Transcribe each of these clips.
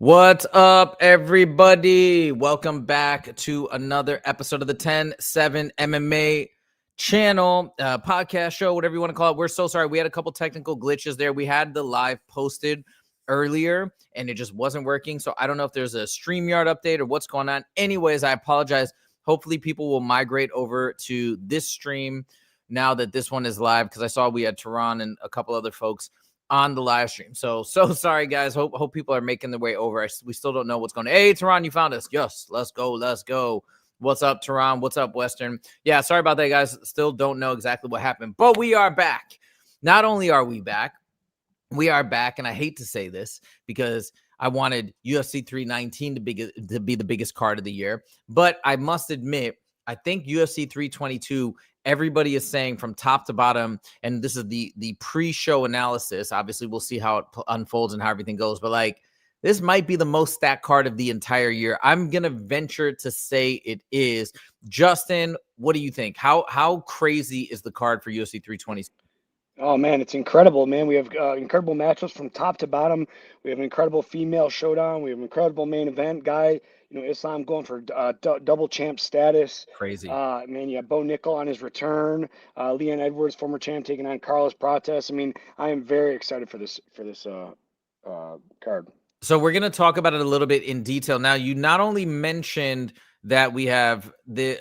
What's up, everybody? Welcome back to another episode of the 10-7 MMA channel, podcast show, whatever you want to call it. We're so sorry. We had a couple technical glitches there. We had the live posted earlier, and it just wasn't working. So I don't know if there's a StreamYard update or what's going on. Anyways, I apologize. Hopefully, people will migrate over to this stream now that this one is live, because I saw we had Tehran and a couple other folks on the live stream. So sorry, guys. Hope people are making their way over. We still don't know what's going on. Hey, Tehran, you found us. Yes, let's go. What's up, Tehran? What's up, Western? Yeah, sorry about that, guys. Still don't know exactly what happened, but we are back. Not only are we back, and I hate to say this because I wanted UFC 319 to be the biggest card of the year, but I must admit, I think UFC 322, everybody is saying from top to bottom, and this is the pre-show analysis. Obviously, we'll see how it unfolds and how everything goes, but like, this might be the most stacked card of the entire year. I'm going to venture to say it is. Justin, what do you think? How crazy is the card for UFC 320? Oh man, it's incredible, man. We have incredible matchups from top to bottom. We have an incredible female showdown. We have an incredible main event guy. Islam going for double champ status. Crazy. Man, you have Bo Nickal on his return. Leon Edwards, former champ, taking on Carlos Prates. I mean, I am very excited for this card. So we're going to talk about it a little bit in detail. Now, you not only mentioned that we have the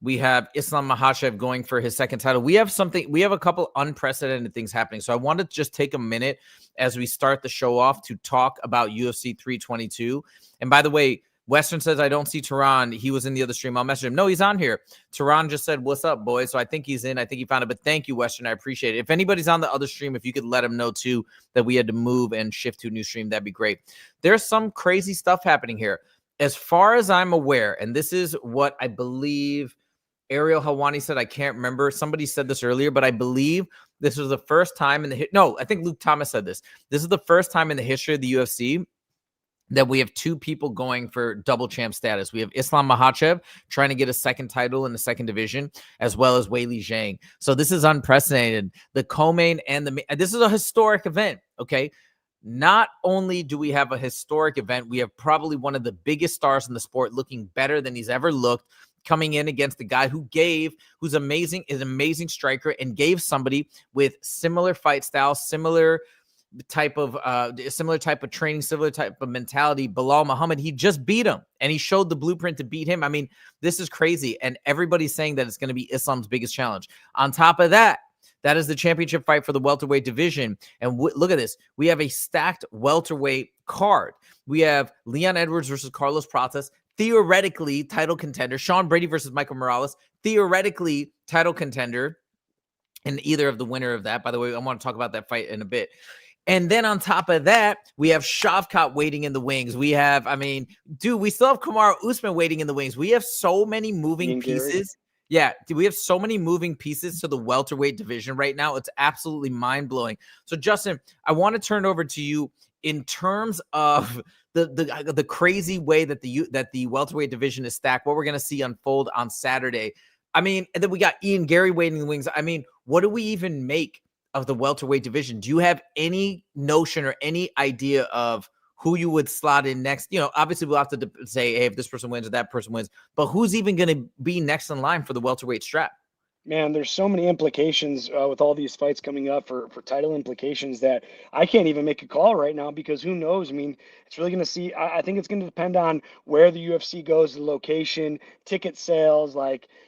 we have Islam Makhachev going for his second title. We have a couple unprecedented things happening. So I want to just take a minute as we start the show off to talk about UFC 322. And by the way, Western says, I don't see Tehran. He was in the other stream. I'll message him. No, he's on here. Tehran just said, what's up, boys? So I think he's in. I think he found it. But thank you, Western. I appreciate it. If anybody's on the other stream, if you could let him know, too, that we had to move and shift to a new stream, that'd be great. There's some crazy stuff happening here. As far as I'm aware, and this is what I believe Ariel Hawani said, I can't remember. Somebody said this earlier, but I believe this was the first time in I think Luke Thomas said this. This is the first time in the history of the UFC that we have two people going for double champ status. We have Islam Makhachev trying to get a second title in the second division, as well as Weili Zhang. So this is unprecedented. The co-main and this is a historic event, okay? Not only do we have a historic event, we have probably one of the biggest stars in the sport looking better than he's ever looked, coming in against the guy who's amazing, is an amazing striker, and gave somebody with similar fight style, similar type of training, similar type of mentality, Bilal Muhammad. He just beat him, and he showed the blueprint to beat him. I mean, this is crazy, and everybody's saying that it's going to be Islam's biggest challenge. On top of that, that is the championship fight for the welterweight division. And look at this. We have a stacked welterweight card. We have Leon Edwards versus Carlos Prates, theoretically title contender. Sean Brady versus Michael Morales, theoretically title contender. And either of the winner of that, by the way, I want to talk about that fight in a bit. And then on top of that, we have Shavkat waiting in the wings. We have, we still have Kamaru Usman waiting in the wings. We have so many moving pieces. Yeah, we have so many moving pieces to the welterweight division right now. It's absolutely mind-blowing. So, Justin, I want to turn over to you in terms of the crazy way that the welterweight division is stacked, what we're going to see unfold on Saturday. And then we got Ian Gary waiting in the wings. What do we even make of the welterweight division? Do you have any notion or any idea of who you would slot in next? Obviously we'll have to say, hey, if this person wins or that person wins, but who's even going to be next in line for the welterweight strap? Man, there's so many implications with all these fights coming up for title implications that I can't even make a call right now, because who knows? It's really going to see. I think it's going to depend on where the UFC goes, the location, ticket sales.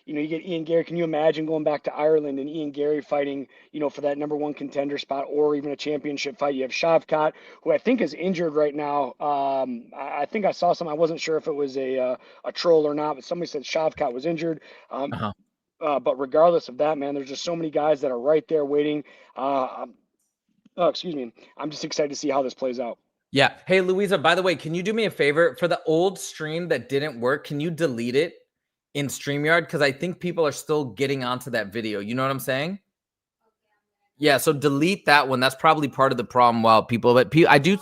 You get Ian Gary. Can you imagine going back to Ireland and Ian Gary fighting, for that number one contender spot or even a championship fight? You have Shavkat, who I think is injured right now. I think I saw some. I wasn't sure if it was a troll or not, but somebody said Shavkat was injured. But regardless of that, man, there's just so many guys that are right there waiting. Excuse me. I'm just excited to see how this plays out. Yeah. Hey, Louisa, by the way, can you do me a favor? For the old stream that didn't work, can you delete it in StreamYard? Because I think people are still getting onto that video. You know what I'm saying? Yeah, so delete that one. That's probably part of the problem. I do.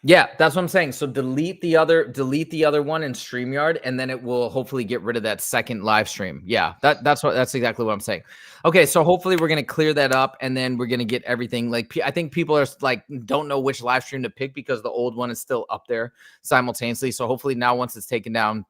Yeah, that's what I'm saying. So delete the other one in StreamYard, and then it will hopefully get rid of that second live stream. Yeah, that's exactly what I'm saying. Okay, so hopefully we're gonna clear that up, and then we're gonna get everything. Like, I think people are like don't know which live stream to pick because the old one is still up there simultaneously. So hopefully now, once it's taken down,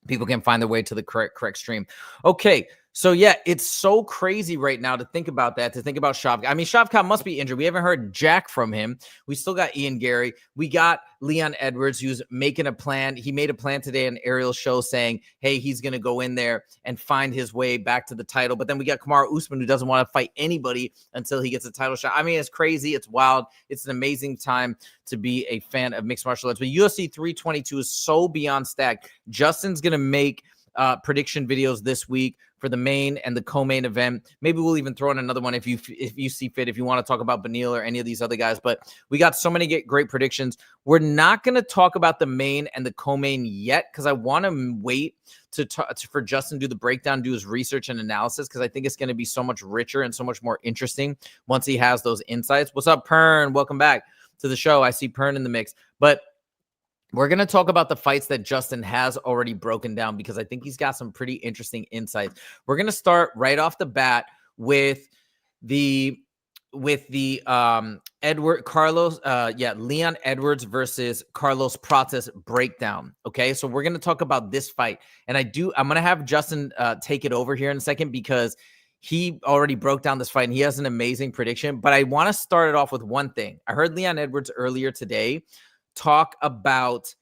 people can find their way to the correct stream. Okay. So yeah, it's so crazy right now to think about that, to think about Shavkat. I mean, Shavkat must be injured. We haven't heard jack from him. We still got Ian Gary. We got Leon Edwards, who's making a plan. He made a plan today on Ariel's show saying, hey, he's going to go in there and find his way back to the title. But then we got Kamaru Usman, who doesn't want to fight anybody until he gets a title shot. I mean, it's crazy. It's wild. It's an amazing time to be a fan of mixed martial arts. But UFC 322 is so beyond stacked. Justin's going to make prediction videos this week for the main and the co-main event. Maybe we'll even throw in another one if you see fit, if you want to talk about Benil or any of these other guys. But we got so many great predictions. We're not going to talk about the main and the co-main yet because I want to wait for Justin to do the breakdown, do his research and analysis, because I think it's going to be so much richer and so much more interesting once he has those insights. What's up, Pern? Welcome back to the show. I see Pern in the mix. But we're going to talk about the fights that Justin has already broken down because I think he's got some pretty interesting insights. We're going to start right off the bat with the Leon Edwards versus Carlos Prates breakdown. Okay, so we're going to talk about this fight, and I'm going to have Justin take it over here in a second because he already broke down this fight and he has an amazing prediction. But I want to start it off with one thing. I heard Leon Edwards earlier today talk about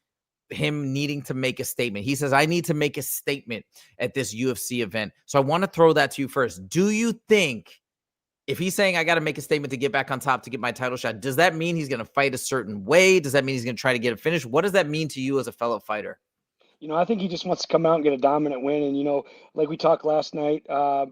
him needing to make a statement. He says, I need to make a statement at this UFC event. So I want to throw that to you first. Do you think if he's saying I got to make a statement to get back on top to get my title shot, does that mean he's going to fight a certain way? Does that mean he's going to try to get it finished? What does that mean to you as a fellow fighter? I think he just wants to come out and get a dominant win. And like we talked last night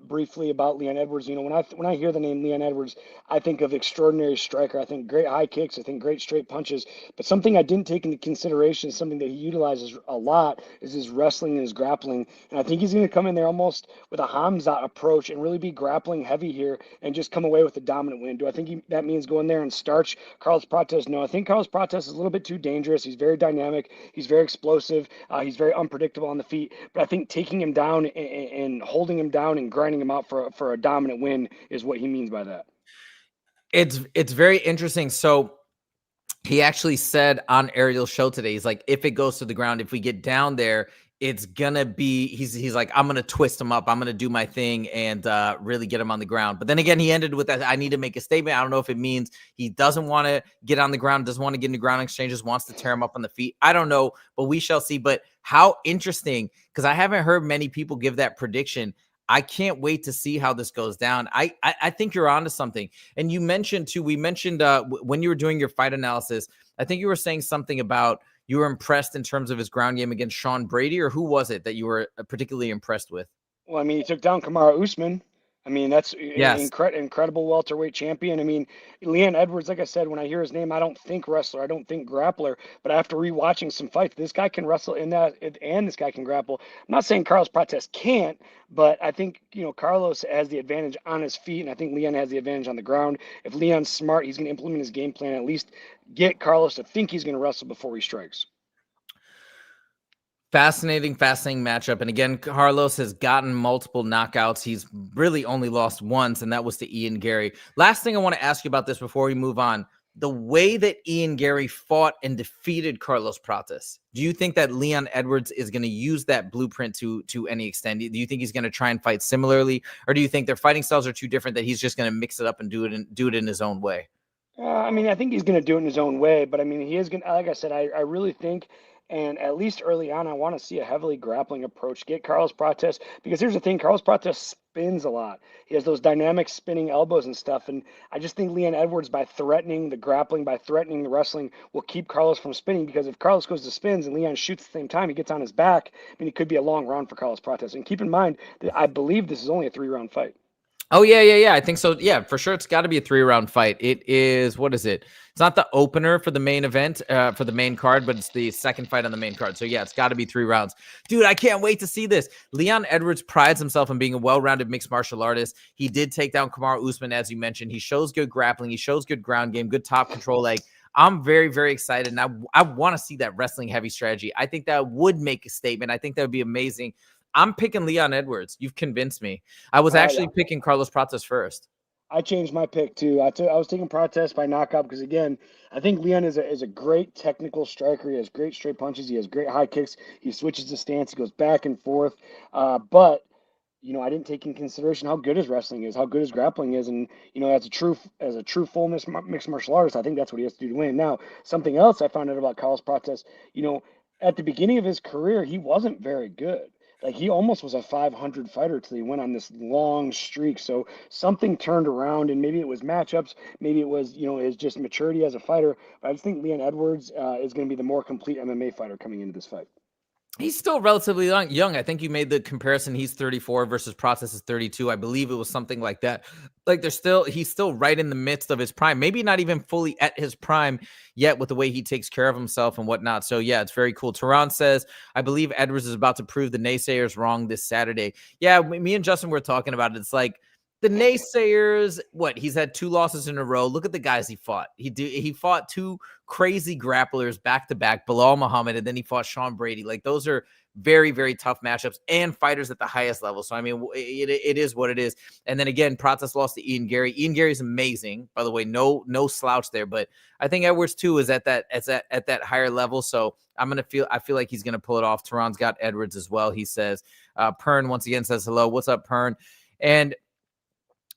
briefly about Leon Edwards. When I hear the name Leon Edwards, I think of extraordinary striker. I think great high kicks. I think great straight punches. But something I didn't take into consideration, something that he utilizes a lot, is his wrestling and his grappling. And I think he's going to come in there almost with a Hamza approach and really be grappling heavy here and just come away with a dominant win. Do I think that means go in there and starch Carlos Prates? No, I think Carlos Prates is a little bit too dangerous. He's very dynamic. He's very explosive. He's very unpredictable on the feet, but I think taking him down and holding him down and grinding him out for a dominant win is what he means by that. It's very interesting. So he actually said on Ariel's show today, he's like, if it goes to the ground, if we get down there, it's gonna be, he's like, I'm gonna twist him up, I'm gonna do my thing and really get him on the ground. But then again, he ended with that, I need to make a statement. I don't know if it means he doesn't want to get on the ground, doesn't want to get into ground exchanges, wants to tear him up on the feet. I don't know, but we shall see. But how interesting, because I haven't heard many people give that prediction. I can't wait to see how this goes down. I think you're onto something. And you mentioned too, we mentioned when you were doing your fight analysis, I think you were saying something about you were impressed in terms of his ground game against Sean Brady, or who was it that you were particularly impressed with? Well, I mean, he took down Kamaru Usman. I mean, that's Yes. incredible welterweight champion. I mean, Leon Edwards, like I said, when I hear his name, I don't think wrestler, I don't think grappler. But after rewatching some fights, this guy can wrestle in that, and this guy can grapple. I'm not saying Carlos Prates can't, but I think Carlos has the advantage on his feet, and I think Leon has the advantage on the ground. If Leon's smart, he's going to implement his game plan, at least get Carlos to think he's going to wrestle before he strikes. Fascinating matchup. And again, Carlos has gotten multiple knockouts. He's really only lost once, and that was to Ian Gary. Last thing I want to ask you about this before we move on. The way that Ian Gary fought and defeated Carlos Prates, do you think that Leon Edwards is going to use that blueprint to any extent? Do you think he's going to try and fight similarly? Or do you think their fighting styles are too different that he's just going to mix it up and do it in his own way? I mean, I think he's going to do it in his own way, but I mean, he is going to, like I said, I really think, and at least early on, I want to see a heavily grappling approach. Get Carlos Prates, because here's the thing, Carlos Prates spins a lot. He has those dynamic spinning elbows and stuff, and I just think Leon Edwards, by threatening the grappling, by threatening the wrestling, will keep Carlos from spinning, because if Carlos goes to spins and Leon shoots at the same time, he gets on his back, I mean, it could be a long round for Carlos Prates. And keep in mind that I believe this is only a 3-round fight. Oh, yeah. I think so. Yeah, for sure. It's got to be a 3-round fight. It is, what is it? It's not the opener for the main event, for the main card, but it's the second fight on the main card. So, yeah, it's got to be 3 rounds. Dude, I can't wait to see this. Leon Edwards prides himself on being a well-rounded mixed martial artist. He did take down Kamaru Usman, as you mentioned. He shows good grappling. He shows good ground game, good top control. Like, I'm very, very excited. And I want to see that wrestling heavy strategy. I think that would make a statement. I think that would be amazing. I'm picking Leon Edwards. You've convinced me. I was actually picking Carlos Prates first. I changed my pick too. I was taking Protest by knockout because again, I think Leon is a great technical striker. He has great straight punches. He has great high kicks. He switches the stance. He goes back and forth. But I didn't take in consideration how good his wrestling is, how good his grappling is, and as a true full mixed martial artist, I think that's what he has to do to win. Now, something else I found out about Carlos Prates, at the beginning of his career, he wasn't very good. Like he almost was a 500 fighter till he went on this long streak. So something turned around, and maybe it was matchups, maybe it was his just maturity as a fighter. But I just think Leon Edwards is going to be the more complete MMA fighter coming into this fight. He's still relatively young. I think you made the comparison. He's 34 versus Process is 32. I believe it was something like that. Like he's still right in the midst of his prime. Maybe not even fully at his prime yet with the way he takes care of himself and whatnot. So yeah, it's very cool. Tehran says, I believe Edwards is about to prove the naysayers wrong this Saturday. Yeah, me and Justin were talking about it. It's like, the naysayers, he's had 2 losses in a row. Look at the guys he fought. He fought 2 crazy grapplers back to back, Bilal Muhammad, and then he fought Sean Brady. Like those are very, very tough matchups and fighters at the highest level. So I mean, it is what it is. And then again, Prates lost to Ian Gary. Ian Gary's amazing, by the way, no slouch there. But I think Edwards too is at that higher level. So I feel like he's gonna pull it off. Tehran's got Edwards as well. He says, Pern once again says hello. What's up, Pern? And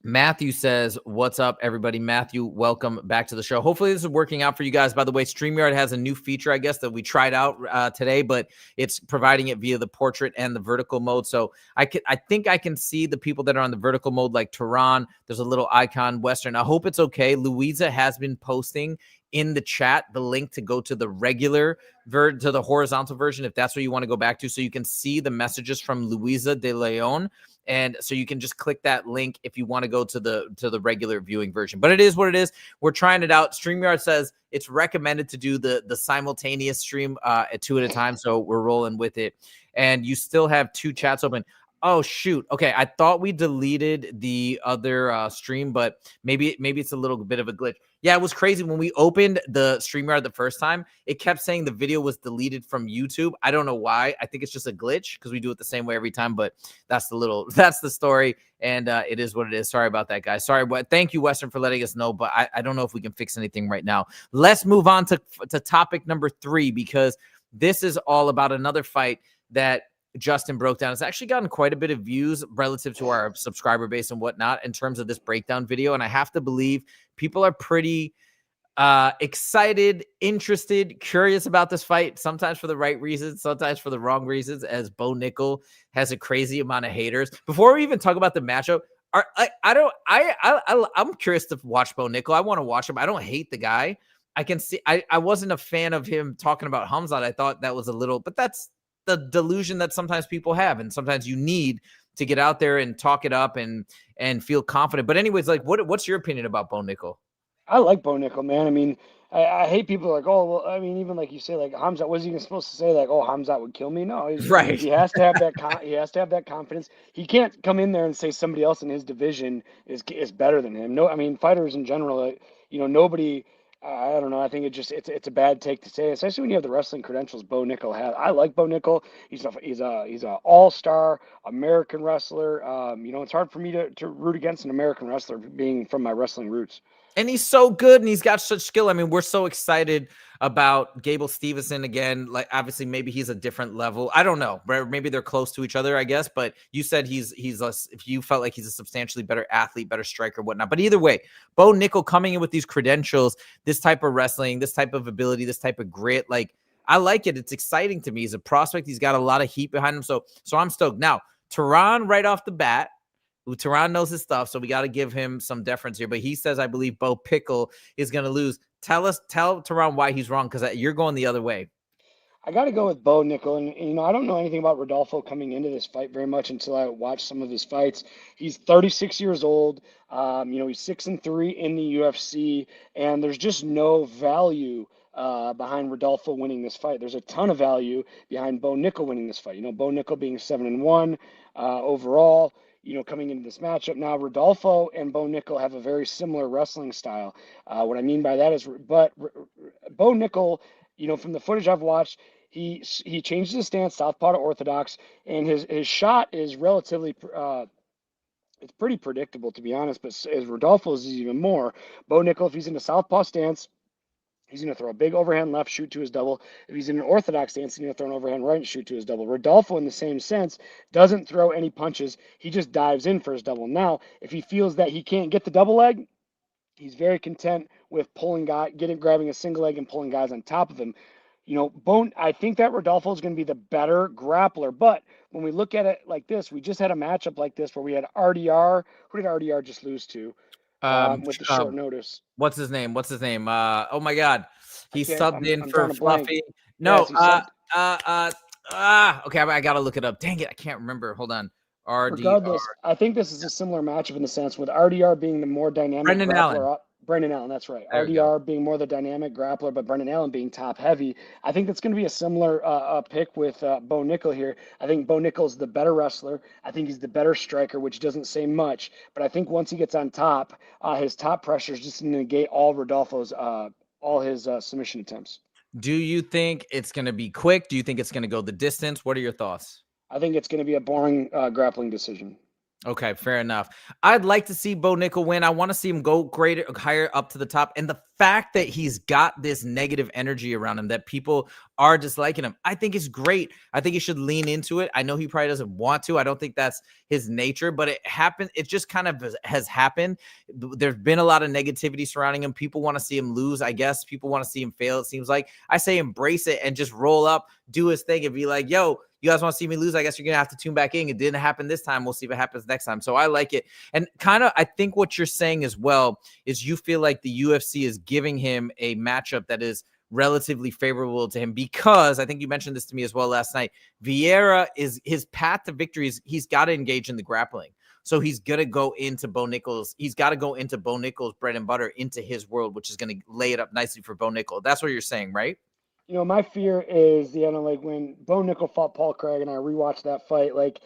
Matthew says, what's up, everybody? Matthew, welcome back to the show. Hopefully this is working out for you guys. By the way, StreamYard has a new feature, I guess, that we tried out today, but it's providing it via the portrait and the vertical mode. So I think I can see the people that are on the vertical mode, like Tehran. There's a little icon, Western. I hope it's okay. Louisa has been posting in the chat the link to go to the regular to the horizontal version, if that's what you want to go back to, so you can see the messages from Luisa de Leon. And so you can just click that link if you want to go to the regular viewing version. But it is what it is. We're trying it out. StreamYard says it's recommended to do the simultaneous stream at 2 at a time. So we're rolling with it. And you still have 2 chats open. Oh, shoot. Okay, I thought we deleted the other stream, but maybe it's a little bit of a glitch. Yeah, it was crazy. When we opened the StreamYard the first time, it kept saying the video was deleted from YouTube. I don't know why. I think it's just a glitch because we do it the same way every time, but that's the story, and it is what it is. Sorry about that, guys. Sorry, but thank you, Western, for letting us know, but I don't know if we can fix anything right now. Let's move on to topic number 3, because this is all about another fight that Justin broke down. It's actually gotten quite a bit of views relative to our subscriber base and whatnot in terms of this breakdown video. And I have to believe people are pretty excited, interested, curious about this fight, sometimes for the right reasons, sometimes for the wrong reasons, as Bo Nickal has a crazy amount of haters. Before we even talk about the matchup, I'm curious to watch Bo Nickal. I want to watch him. I don't hate the guy. I can see, I wasn't a fan of him talking about Hamzat. I thought that was a little, but that's the delusion that sometimes people have, and sometimes you need to get out there and talk it up and feel confident. But anyways, like what's your opinion about Bo Nickal? I like Bo Nickal, man. I mean, I hate people like, oh, well, I mean, even like you say, like Hamzat, was he even supposed to say like, oh, Hamzat would kill me? No, Right. he has to have that. He has to have that confidence. He can't come in there and say somebody else in his division is better than him. No, I mean, fighters in general, nobody. I don't know. I think it's a bad take to say, especially when you have the wrestling credentials Bo Nickal has. I like Bo Nickal. He's a all-star American wrestler. It's hard for me to root against an American wrestler being from my wrestling roots. And he's so good, and he's got such skill. I mean, we're so excited about Gable Stevenson again. Like, obviously, maybe he's a different level. I don't know. Maybe they're close to each other, I guess. But you said if you felt like he's a substantially better athlete, better striker, whatnot. But either way, Bo Nickal coming in with these credentials, this type of wrestling, this type of ability, this type of grit, like, I like it. It's exciting to me. He's a prospect. He's got a lot of heat behind him. So I'm stoked. Now, Tehran right off the bat, Tehran knows his stuff, so we got to give him some deference here. But he says, I believe Bo Pickle is going to lose. Tell Tehran why he's wrong, because you're going the other way. I got to go with Bo Nickal. And, I don't know anything about Rodolfo coming into this fight very much until I watch some of his fights. He's 36 years old. He's 6-3 in the UFC, and there's just no value behind Rodolfo winning this fight. There's a ton of value behind Bo Nickal winning this fight. Bo Nickal being 7-1 overall. Coming into this matchup. Now, Rodolfo and Bo Nickal have a very similar wrestling style. What I mean by that is, but Bo Nickal, from the footage I've watched, he changes his stance southpaw to orthodox, and his shot is relatively it's pretty predictable, to be honest. But as Rodolfo's is even more. Bo Nickal, if he's in a southpaw stance, he's going to throw a big overhand left, shoot to his double. If he's in an orthodox stance, he's going to throw an overhand right and shoot to his double. Rodolfo, in the same sense, doesn't throw any punches. He just dives in for his double. Now, if he feels that he can't get the double leg, he's very content with grabbing a single leg and pulling guys on top of him. I think that Rodolfo is going to be the better grappler. But when we look at it like this, we just had a matchup like this where we had RDR. Who did RDR just lose to with the short notice? What's his name? Oh my God. He subbed in I'm for Fluffy. No. Yes, okay. I got to look it up. Dang it. I can't remember. Hold on. RDR. Regardless, I think this is a similar matchup in the sense with RDR being the more dynamic Brendan grappler. Allen. Brendan Allen, that's right. There RDR being more the dynamic grappler, but Brendan Allen being top heavy. I think that's going to be a similar pick with Bo Nickal here. I think Bo Nickal's the better wrestler. I think he's the better striker, which doesn't say much. But I think once he gets on top, his top pressure is just going to negate all Rodolfo's all his submission attempts. Do you think it's going to be quick? Do you think it's going to go the distance? What are your thoughts? I think it's going to be a boring grappling decision. Okay, fair enough. I'd like to see Bo Nickal win. I want to see him go higher up to the top. And the fact that he's got this negative energy around him, that people are disliking him, I think is great. I think he should lean into it. I know he probably doesn't want to. I don't think that's his nature, but it happened. It just kind of has happened. There's been a lot of negativity surrounding him. People want to see him lose. I guess people want to see him fail. It seems like. I say embrace it and just roll up, do his thing, and be like, yo, you guys want to see me lose? I guess you're going to have to tune back in. It didn't happen this time. We'll see what happens next time. So I like it. And kind of, I think what you're saying as well is you feel like the UFC is giving him a matchup that is relatively favorable to him, because I think you mentioned this to me as well last night. Vieira is his path to victory is he's got to engage in the grappling. So he's going to go into Bo Nickal's. He's got to go into Bo Nickal's bread and butter, into his world, which is going to lay it up nicely for Bo Nickal. That's what you're saying, right? My fear is like when Bo Nickal fought Paul Craig, and I rewatched that fight, like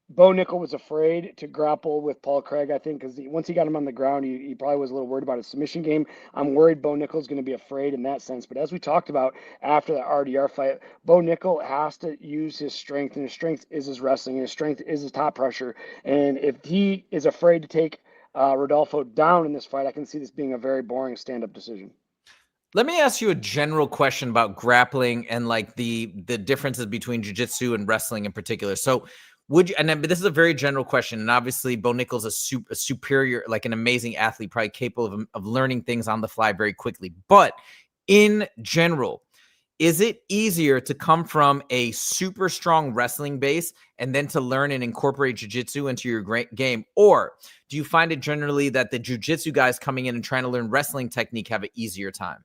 Bo Nickal was afraid to grapple with Paul Craig, I think, because once he got him on the ground, he probably was a little worried about his submission game. I'm worried Bo Nickal is going to be afraid in that sense. But as we talked about after the RDR fight, Bo Nickal has to use his strength, and his strength is his wrestling, and his strength is his top pressure. And if he is afraid to take Rodolfo down in this fight, I can see this being a very boring stand-up decision. Let me ask you a general question about grappling and like the differences between jiu-jitsu and wrestling in particular. So would you, and then, but this is a very general question, and obviously Bo Nickal's a superior, like an amazing athlete, probably capable of learning things on the fly very quickly. But in general, is it easier to come from a super strong wrestling base and then to learn and incorporate jiu-jitsu into your game? Or do you find it generally that the jiu-jitsu guys coming in and trying to learn wrestling technique have an easier time?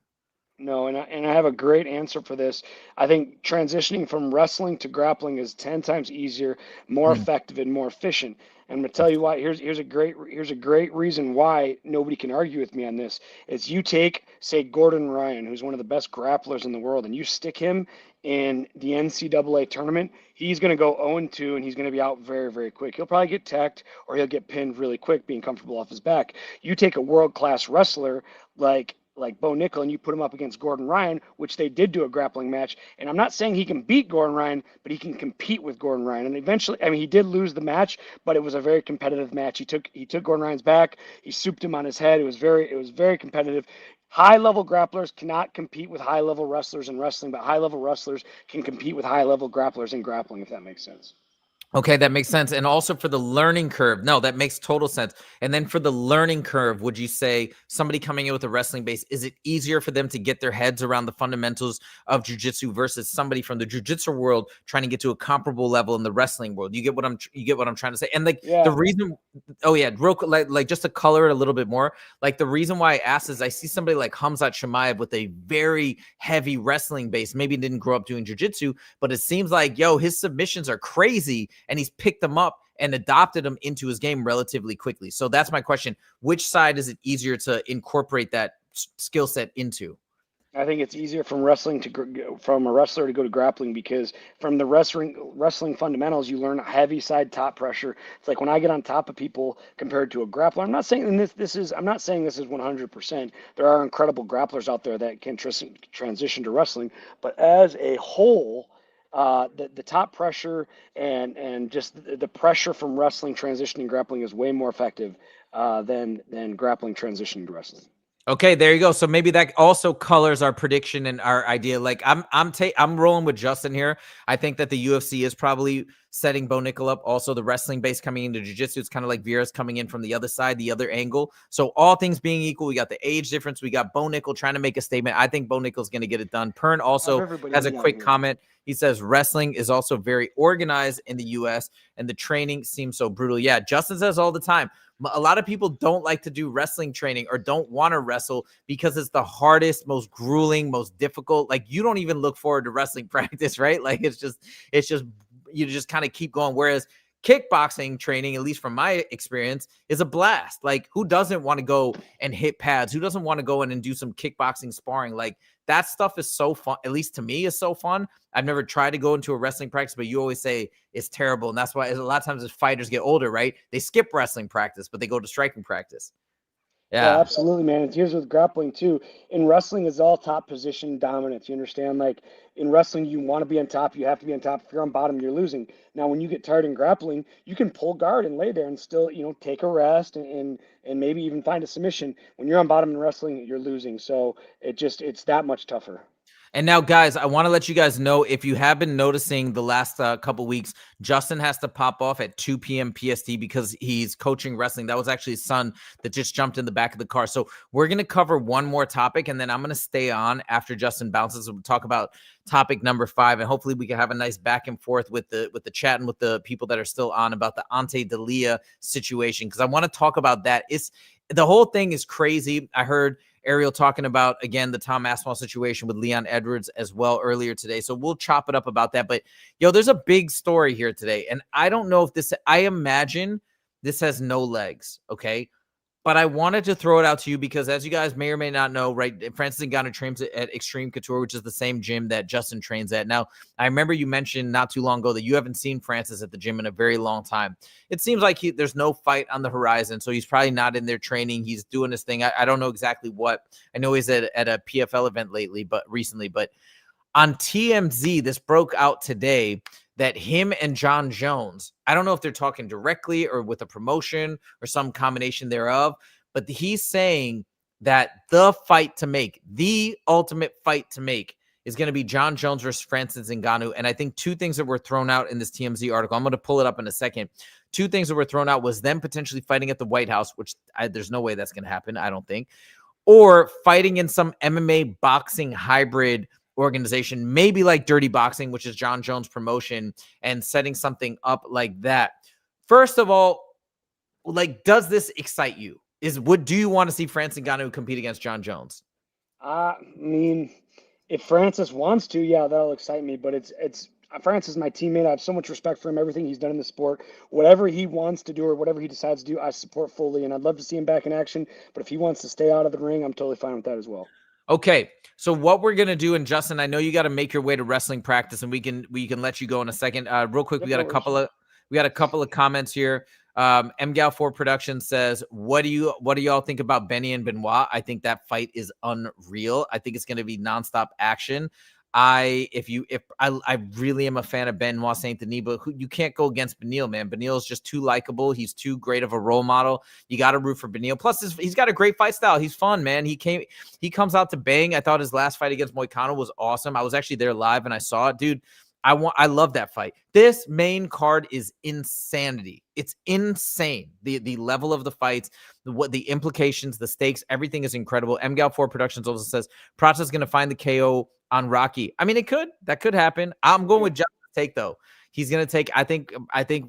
No, and I have a great answer for this. I think transitioning from wrestling to grappling is 10 times easier, more effective, and more efficient. And I'm gonna tell you why. Here's a great reason why nobody can argue with me on this. Is you take, say, Gordon Ryan, who's one of the best grapplers in the world, and you stick him in the NCAA tournament, he's going to go 0-2, and he's going to be out very, very quick. He'll probably get teched, or he'll get pinned really quick, being comfortable off his back. You take a world-class wrestler like Bo Nickal, and you put him up against Gordon Ryan, which they did do a grappling match. And I'm not saying he can beat Gordon Ryan, but he can compete with Gordon Ryan. And eventually, he did lose the match, but it was a very competitive match. He took Gordon Ryan's back. He souped him on his head. It was very competitive. High-level grapplers cannot compete with high-level wrestlers in wrestling, but high-level wrestlers can compete with high-level grapplers in grappling, if that makes sense. Okay, that makes sense. And also for the learning curve, no, that makes total sense. And then for the learning curve, would you say somebody coming in with a wrestling base, is it easier for them to get their heads around the fundamentals of jiu-jitsu versus somebody from the jiu-jitsu world trying to get to a comparable level in the wrestling world? You get what I'm trying to say? And the reason, like just to color it a little bit more, like the reason why I asked is I see somebody like Khamzat Chimaev with a very heavy wrestling base, maybe didn't grow up doing jiu-jitsu, but it seems like, his submissions are crazy. And he's picked them up and adopted them into his game relatively quickly. So that's my question. Which side is it easier to incorporate that skill set into? I think it's easier from from a wrestler to go to grappling because from the wrestling fundamentals, you learn heavy side top pressure. It's like when I get on top of people compared to a grappler. I'm not saying and this is I'm not saying this is 100%. There are incredible grapplers out there that can transition to wrestling, but as a whole, the top pressure and just the pressure from wrestling transitioning grappling is way more effective than grappling transitioning to wrestling. Okay, there you go. So maybe that also colors our prediction and our idea. Like I'm rolling with Justin here. I think that the UFC is probably setting Bo Nickal up. Also, the wrestling base coming into jiu-jitsu, it's kind of like Vieira's coming in from the other side, the other angle. So all things being equal, we got the age difference. We got Bo Nickal trying to make a statement. I think Bo Nickal's going to get it done. Pern also has a quick comment. He says wrestling is also very organized in the US and the training seems so brutal. Yeah, Justin says all the time. A lot of people don't like to do wrestling training or don't want to wrestle because it's the hardest, most grueling, most difficult. Like you don't even look forward to wrestling practice, right? Like it's just you just kind of keep going. Whereas kickboxing training, at least from my experience, is a blast. Like who doesn't want to go and hit pads? Who doesn't want to go in and do some kickboxing sparring? Like that stuff is so fun. At least to me, is so fun. I've never tried to go into a wrestling practice, but you always say it's terrible. And that's why a lot of times as fighters get older, right? They skip wrestling practice, but they go to striking practice. Yeah, Yeah. absolutely, man. And here's with grappling too. In wrestling, it's all top position dominance. You understand? Like in wrestling, you want to be on top. You have to be on top. If you're on bottom, you're losing. Now, when you get tired in grappling, you can pull guard and lay there and still, take a rest and maybe even find a submission. When you're on bottom in wrestling, you're losing. So it's that much tougher. And now, guys, I want to let you guys know if you have been noticing the last couple weeks, Justin has to pop off at 2 p.m. PST because he's coaching wrestling. That was actually his son that just jumped in the back of the car. So we're going to cover one more topic, and then I'm going to stay on after Justin bounces. We'll talk about topic number 5, and hopefully we can have a nice back and forth with the chat and with the people that are still on about the Ante Delija situation because I want to talk about that. The whole thing is crazy. I heard Ariel talking about, again, the Tom Aspinall situation with Leon Edwards as well earlier today. So we'll chop it up about that. But, there's a big story here today. And I don't know if I imagine this has no legs, okay? But I wanted to throw it out to you because, as you guys may or may not know, right, Francis Ngannou trains at Extreme Couture, which is the same gym that Justin trains at. Now, I remember you mentioned not too long ago that you haven't seen Francis at the gym in a very long time. It seems like there's no fight on the horizon, so he's probably not in there training. He's doing his thing. I don't know exactly what. I know he's at a PFL event recently, but on TMZ, this broke out today that him and Jon Jones, I don't know if they're talking directly or with a promotion or some combination thereof, but he's saying that the fight to make, the ultimate fight to make is going to be Jon Jones versus Francis Ngannou. And I think two things that were thrown out in this TMZ article, I'm going to pull it up in a second. Two things that were thrown out was them potentially fighting at the White House, which there's no way that's going to happen, I don't think, or fighting in some MMA boxing hybrid organization, maybe like Dirty Boxing, which is Jon Jones' promotion, and setting something up like that. First of all, like, does this excite you? Do you want to see Francis Ngannou compete against Jon Jones? I mean, if Francis wants to, yeah, that'll excite me. But it's Francis is my teammate. I have so much respect for him, everything he's done in the sport. Whatever he wants to do or whatever he decides to do, I support fully. And I'd love to see him back in action. But if he wants to stay out of the ring, I'm totally fine with that as well. Okay, so what we're gonna do, and Justin, I know you got to make your way to wrestling practice, and we can let you go in a second. Real quick, we got a couple of comments here. MGal4 Production says, "What do y'all think about Benny and Benoit? I think that fight is unreal. I think it's gonna be nonstop action. I really am a fan of Benoit Saint Denis, but you can't go against Beneil, man. Beneil is just too likable. He's too great of a role model. You got to root for Beneil. Plus, he's got a great fight style. He's fun, man. He comes out to bang. I thought his last fight against Moicano was awesome. I was actually there live and I saw it, dude. I love that fight. This main card is insanity. It's insane. The level of the fights, the implications, the stakes, everything is incredible. MGal4 Productions also says Prates is going to find the KO on Rocky. I mean, that could happen. I'm going with Justin's take though. He's going to take, I think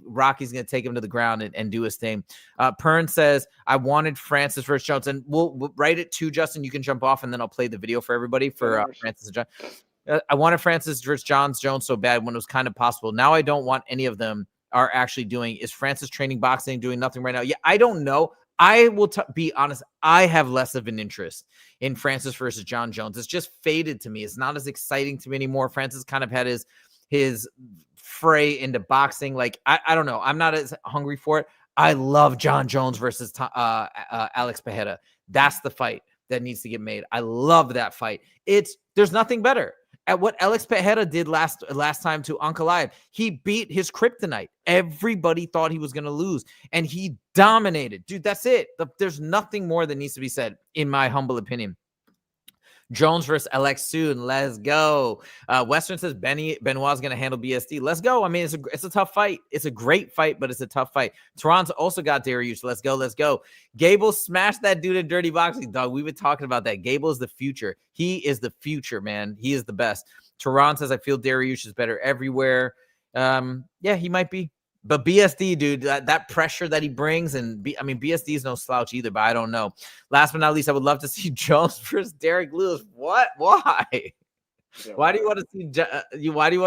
Rocky's going to take him to the ground and do his thing. Pern says, I wanted Francis versus Jones, and we'll write it to Justin. You can jump off and then I'll play the video for everybody for Francis and John. I wanted Francis versus Jon Jones so bad when it was kind of possible. Now I don't want any of them are actually doing. Is Francis training boxing, doing nothing right now? Yeah, I don't know. I will be honest. I have less of an interest in Francis versus Jon Jones. It's just faded to me. It's not as exciting to me anymore. Francis kind of had his fray into boxing. Like, I don't know. I'm not as hungry for it. I love Jon Jones versus Alex Pereira. That's the fight that needs to get made. I love that fight. There's nothing better. At what Alex Pereira did last time to Ankalaev, he beat his kryptonite. Everybody thought he was going to lose, and he dominated. Dude, that's it. There's nothing more that needs to be said, in my humble opinion. Jones versus Alex soon. Let's go. Western says Benoit's going to handle BSD. Let's go. I mean, it's a tough fight. It's a great fight, but it's a tough fight. Toronto also got Dariush. Let's go. Let's go. Gable smashed that dude in Dirty Boxing, dog. We've been talking about that. Gable is the future. He is the future, man. He is the best. Toronto says, I feel Dariush is better everywhere. Yeah, he might be. But BSD, dude, that pressure that he brings, and BSD is no slouch either, but I don't know. Last but not least, I would love to see Jones versus Derek Lewis. What? Why? Yeah, why do you want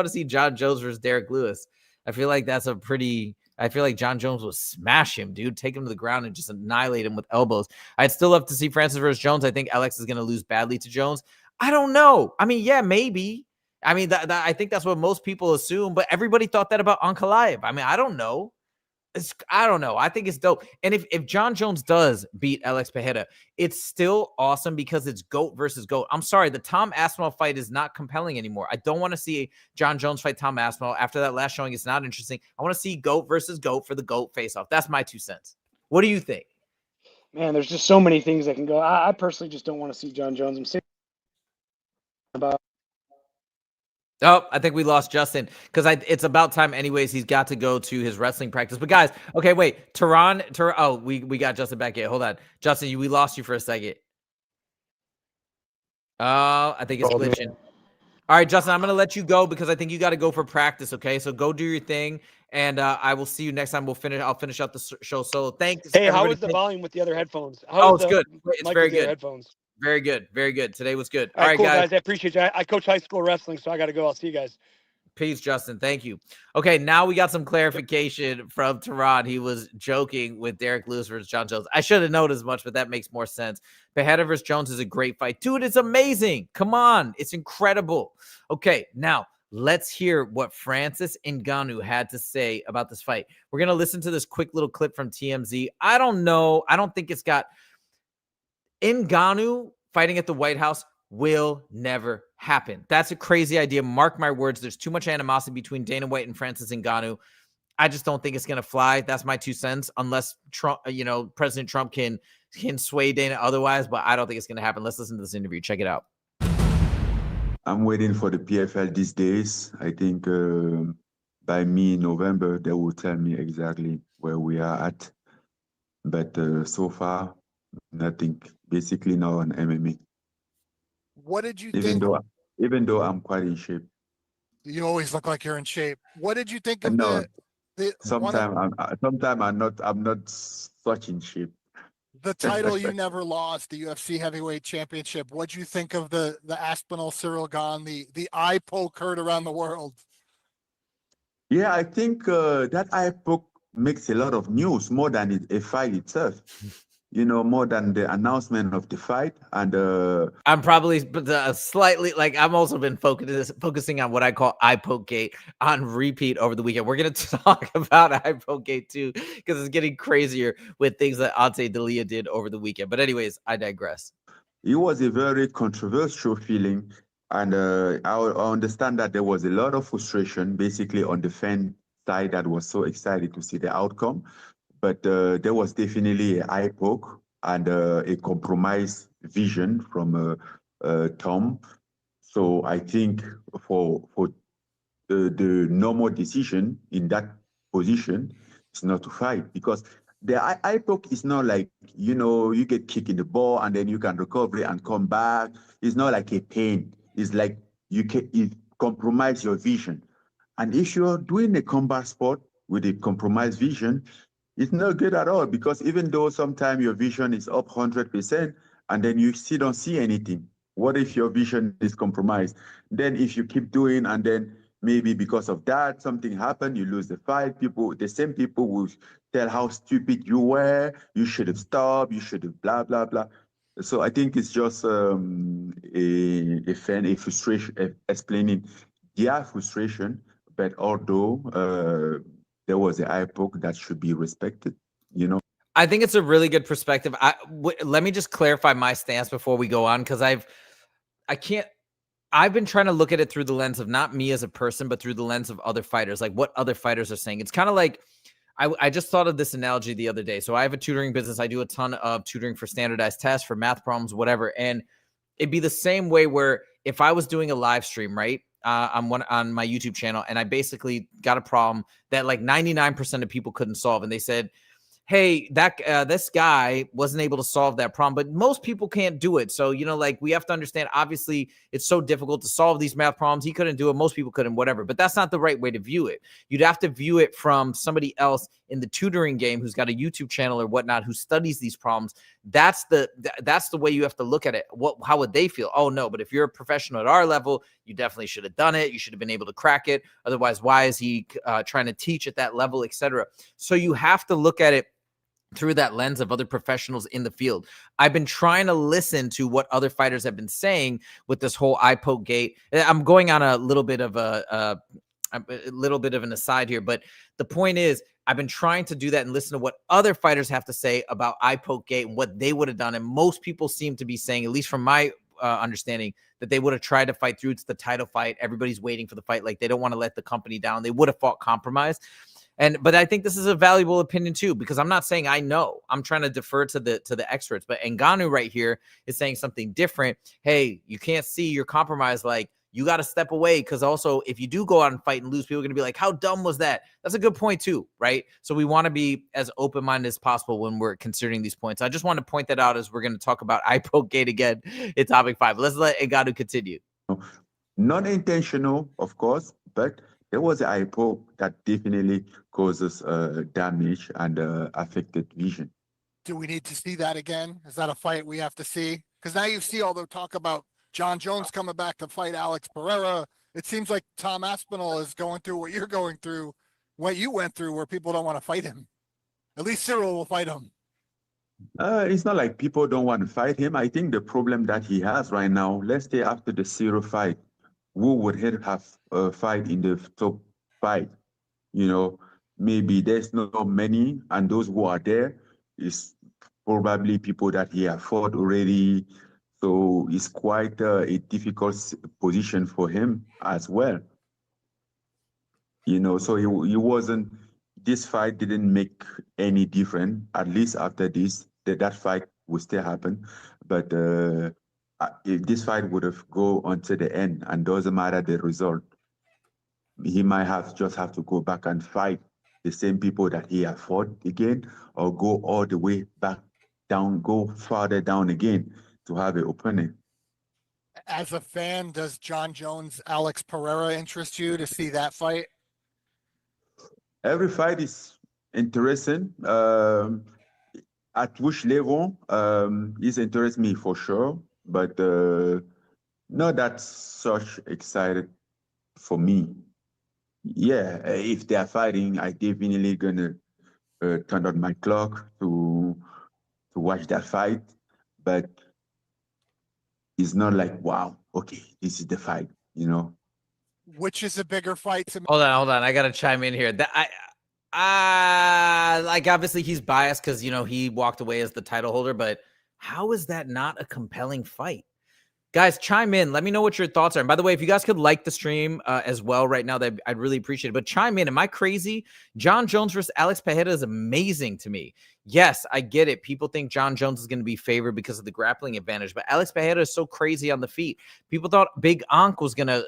to see Jon Jones versus Derek Lewis? I feel like Jon Jones will smash him, dude. Take him to the ground and just annihilate him with elbows. I'd still love to see Francis versus Jones. I think Alex is going to lose badly to Jones. I don't know. I mean, yeah, maybe. I mean, I think that's what most people assume, but everybody thought that about Ankalaev. I mean, I don't know. I don't know. I think it's dope. And if Jon Jones does beat Alex Pereira, it's still awesome because it's GOAT versus GOAT. I'm sorry, the Tom Aspinall fight is not compelling anymore. I don't want to see Jon Jones fight Tom Aspinall. After that last showing, it's not interesting. I want to see GOAT versus GOAT for the GOAT face-off. That's my 2 cents. What do you think? Man, there's just so many things that can go. I personally just don't want to see Jon Jones. I'm sick about. Oh, I think we lost Justin because it's about time anyways. He's got to go to his wrestling practice. But guys, okay, wait. Oh, we got Justin back here. Hold on. Justin, we lost you for a second. Oh, I think it's glitching. All right, Justin, I'm going to let you go because I think you got to go for practice, okay? So go do your thing, and I will see you next time. I'll finish out the show solo. Thanks. Hey, how was the volume with the other headphones? It's good. It's very good. Headphones? Very good. Very good. Today was good. All right, cool, guys. I appreciate you. I coach high school wrestling, so I got to go. I'll see you guys. Peace, Justin. Thank you. Okay, now we got some clarification from Tehran. He was joking with Derek Lewis versus Jon Jones. I should have known as much, but that makes more sense. Pereira versus Jones is a great fight. Dude, it's amazing. Come on. It's incredible. Okay, now let's hear what Francis Ngannou had to say about this fight. We're going to listen to this quick little clip from TMZ. I don't know. I don't think it's got... Ngannou fighting at the White House will never happen. That's a crazy idea. Mark my words. There's too much animosity between Dana White and Francis Ngannou. I just don't think it's going to fly. That's my 2 cents, unless Trump, President Trump can sway Dana otherwise, but I don't think it's going to happen. Let's listen to this interview. Check it out. I'm waiting for the PFL these days. I think by mid-November, they will tell me exactly where we are at. But so far, nothing. Basically now on MMA. What did you think? Even though I'm quite in shape. You always look like you're in shape. What did you think of sometimes I'm not such in shape. The title you never lost, the UFC Heavyweight Championship. What'd you think of the Aspinall Cyril Gane, the eye poke heard around the world? Yeah, I think that eye poke makes a lot of news more than a fight itself. More than the announcement of the fight. And I'm probably slightly I'm also been focusing on what I call eye poke gate on repeat over the weekend. We're going to talk about eye poke gate too, because it's getting crazier with things that Ante Delija did over the weekend. But anyways, I digress. It was a very controversial feeling. And I understand that there was a lot of frustration basically on the fan side that was so excited to see the outcome. But there was definitely an eye poke and a compromise vision from Tom. So I think for the normal decision in that position is not to fight, because the eye poke is not like, you get kicked in the ball and then you can recover and come back. It's not like a pain. It's like it compromise your vision. And if you're doing a combat sport with a compromised vision, it's not good at all, because even though sometimes your vision is up 100% and then you still don't see anything. What if your vision is compromised? Then if you keep doing and then maybe because of that, something happened, you lose the fight. The same people will tell how stupid you were, you should have stopped, you should have blah, blah, blah. So I think it's just a frustration, explaining their frustration, but although there was an eye poke that should be respected, you know. I think it's a really good perspective. Let me just clarify my stance before we go on, because I've been trying to look at it through the lens of not me as a person, but through the lens of other fighters, like what other fighters are saying. It's kind of like, I just thought of this analogy the other day. So I have a tutoring business. I do a ton of tutoring for standardized tests, for math problems, whatever. And it'd be the same way where if I was doing a live stream, right, on my YouTube channel, and I basically got a problem that like 99% of people couldn't solve, and they said, hey, this guy wasn't able to solve that problem, but most people can't do it. So, like, we have to understand, obviously, it's so difficult to solve these math problems. He couldn't do it. Most people couldn't, whatever. But that's not the right way to view it. You'd have to view it from somebody else in the tutoring game who's got a YouTube channel or whatnot, who studies these problems. That's the way you have to look at it. How would they feel? Oh, no, but if you're a professional at our level, you definitely should have done it. You should have been able to crack it. Otherwise, why is he trying to teach at that level, etc.? So you have to look at it through that lens of other professionals in the field. I've been trying to listen to what other fighters have been saying with this whole eye poke gate. I'm going on a little bit of an aside here, but the point is, I've been trying to do that and listen to what other fighters have to say about eye poke gate and what they would have done. And most people seem to be saying, at least from my understanding, that they would have tried to fight through. It's the title fight. Everybody's waiting for the fight. Like, they don't want to let the company down. They would have fought compromise. But I think this is a valuable opinion too, because I'm not saying I know. I'm trying to defer to the experts. But Ngannou right here is saying something different. Hey, you can't see your compromise. Like, you got to step away, because also if you do go out and fight and lose, people are going to be like, how dumb was that? That's a good point too, right? So we want to be as open-minded as possible when we're considering these points. I just want to point that out as we're going to talk about eye poke gate again in topic 5. Let's let Ngannou continue. Non-intentional, of course, but there was an eye poke that definitely causes damage and affected vision. Do we need to see that again? Is that a fight we have to see? Because now you see all the talk about Jon Jones coming back to fight Alex Pereira. It seems like Tom Aspinall is going through what you're going through, what you went through, where people don't want to fight him. At least Cyril will fight him. It's not like people don't want to fight him. I think the problem that he has right now, let's say after the Cyril fight, who would he have a fight in the top 5? Maybe there's not many, and those who are there is probably people that he has fought already. So it's quite a difficult position for him as well. So he wasn't. This fight didn't make any difference. At least after this, that fight will still happen, but. If this fight would have go until the end, and doesn't matter the result, he might just have to go back and fight the same people that he had fought again, or go all the way back down, go farther down again to have an opponent. As a fan, does Jon Jones, Alex Pereira interest you to see that fight? Every fight is interesting. At which level, it interests me for sure. But not that such excited for me. Yeah, if they are fighting, I definitely gonna turn on my clock to watch that fight. But it's not like, wow, okay, this is the fight, Which is a bigger fight to me? Hold on. I gotta chime in here. Like, obviously he's biased because he walked away as the title holder, but how is that not a compelling fight? Guys, chime in. Let me know what your thoughts are. And by the way, if you guys could like the stream as well right now, I'd really appreciate it. But chime in. Am I crazy? Jon Jones versus Alex Pereira is amazing to me. Yes, I get it. People think Jon Jones is going to be favored because of the grappling advantage, but Alex Pereira is so crazy on the feet. People thought Big Ankh was gonna